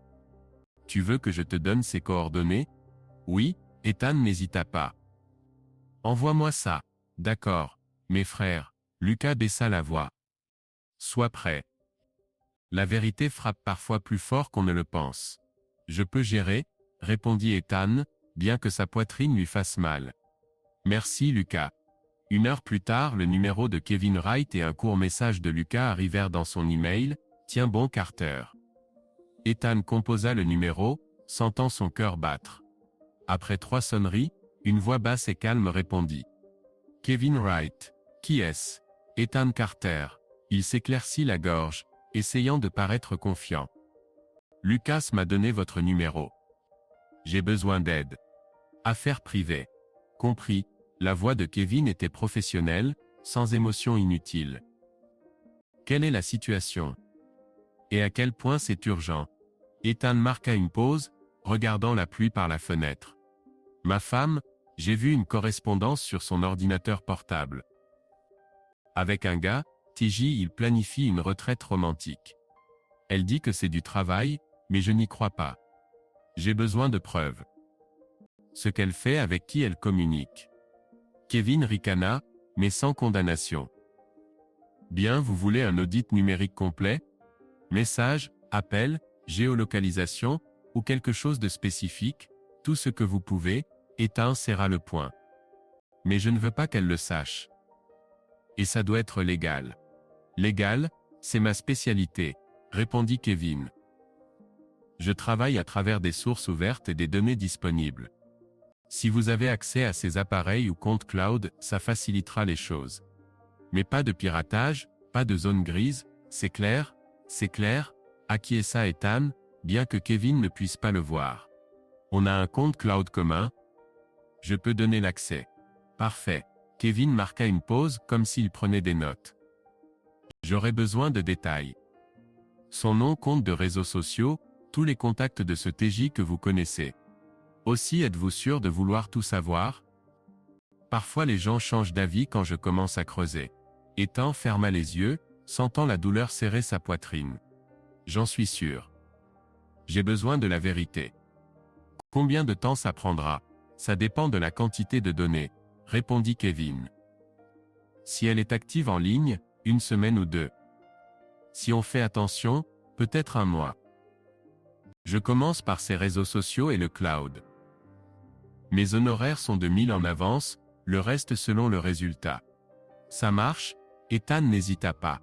[SPEAKER 1] Tu veux que je te donne ses coordonnées? Oui, Ethan n'hésita pas. Envoie-moi ça. D'accord, mes frères. Lucas baissa la voix. Sois prêt. La vérité frappe parfois plus fort qu'on ne le pense. Je peux gérer, répondit Ethan, bien que sa poitrine lui fasse mal. Merci Lucas. 1 heure plus tard, le numéro de Kevin Wright et un court message de Lucas arrivèrent dans son email. Tiens bon Carter. Ethan composa le numéro, sentant son cœur battre. Après 3 sonneries, une voix basse et calme répondit. Kevin Wright. Qui est-ce? Ethan Carter. Il s'éclaircit la gorge, essayant de paraître confiant. Lucas m'a donné votre numéro. J'ai besoin d'aide. Affaires privées. Compris, la voix de Kevin était professionnelle, sans émotion inutile. Quelle est la situation? Et à quel point c'est urgent? Ethan marqua une pause, regardant la pluie par la fenêtre. Ma femme, j'ai vu une correspondance sur son ordinateur portable. Avec un gars, TJ, il planifie une retraite romantique. Elle dit que c'est du travail, mais je n'y crois pas. J'ai besoin de preuves. Ce qu'elle fait, avec qui elle communique. Kevin ricana, mais sans condamnation. Bien, vous voulez un audit numérique complet? Message, appel, géolocalisation, ou quelque chose de spécifique, tout ce que vous pouvez. Ethan serra le poing. Mais je ne veux pas qu'elle le sache. Et ça doit être légal. Légal, c'est ma spécialité, répondit Kevin. Je travaille à travers des sources ouvertes et des données disponibles. Si vous avez accès à ces appareils ou comptes cloud, ça facilitera les choses. Mais pas de piratage, pas de zone grise, c'est clair? C'est clair, acquiesça Ethan, bien que Kevin ne puisse pas le voir. On a un compte cloud commun? Je peux donner l'accès. Parfait. Kevin marqua une pause, comme s'il prenait des notes. J'aurais besoin de détails. Son nom, compte de réseaux sociaux, tous les contacts de ce TJ que vous connaissez. Aussi êtes-vous sûr de vouloir tout savoir? Parfois les gens changent d'avis quand je commence à creuser. Ethan ferma les yeux, sentant la douleur serrer sa poitrine. J'en suis sûr. J'ai besoin de la vérité. Combien de temps ça prendra? Ça dépend de la quantité de données, répondit Kevin. Si elle est active en ligne, 1 semaine ou 2. Si on fait attention, peut-être 1 mois. Je commence par ces réseaux sociaux et le cloud. Mes honoraires sont de 1000 en avance, le reste selon le résultat. Ça marche? Ethan n'hésita pas.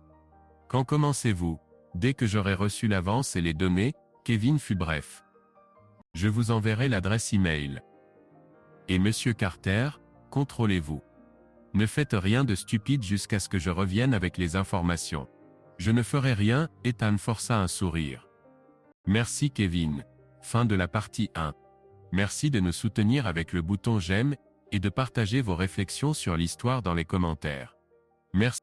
[SPEAKER 1] Quand commencez-vous? Dès que j'aurai reçu l'avance et les données, Kevin fut bref. Je vous enverrai l'adresse email. Et Monsieur Carter, contrôlez-vous. Ne faites rien de stupide jusqu'à ce que je revienne avec les informations. Je ne ferai rien, Ethan força un sourire. Merci Kevin. Fin de la partie 1. Merci de nous soutenir avec le bouton j'aime, et de partager vos réflexions sur l'histoire dans les commentaires. Merci.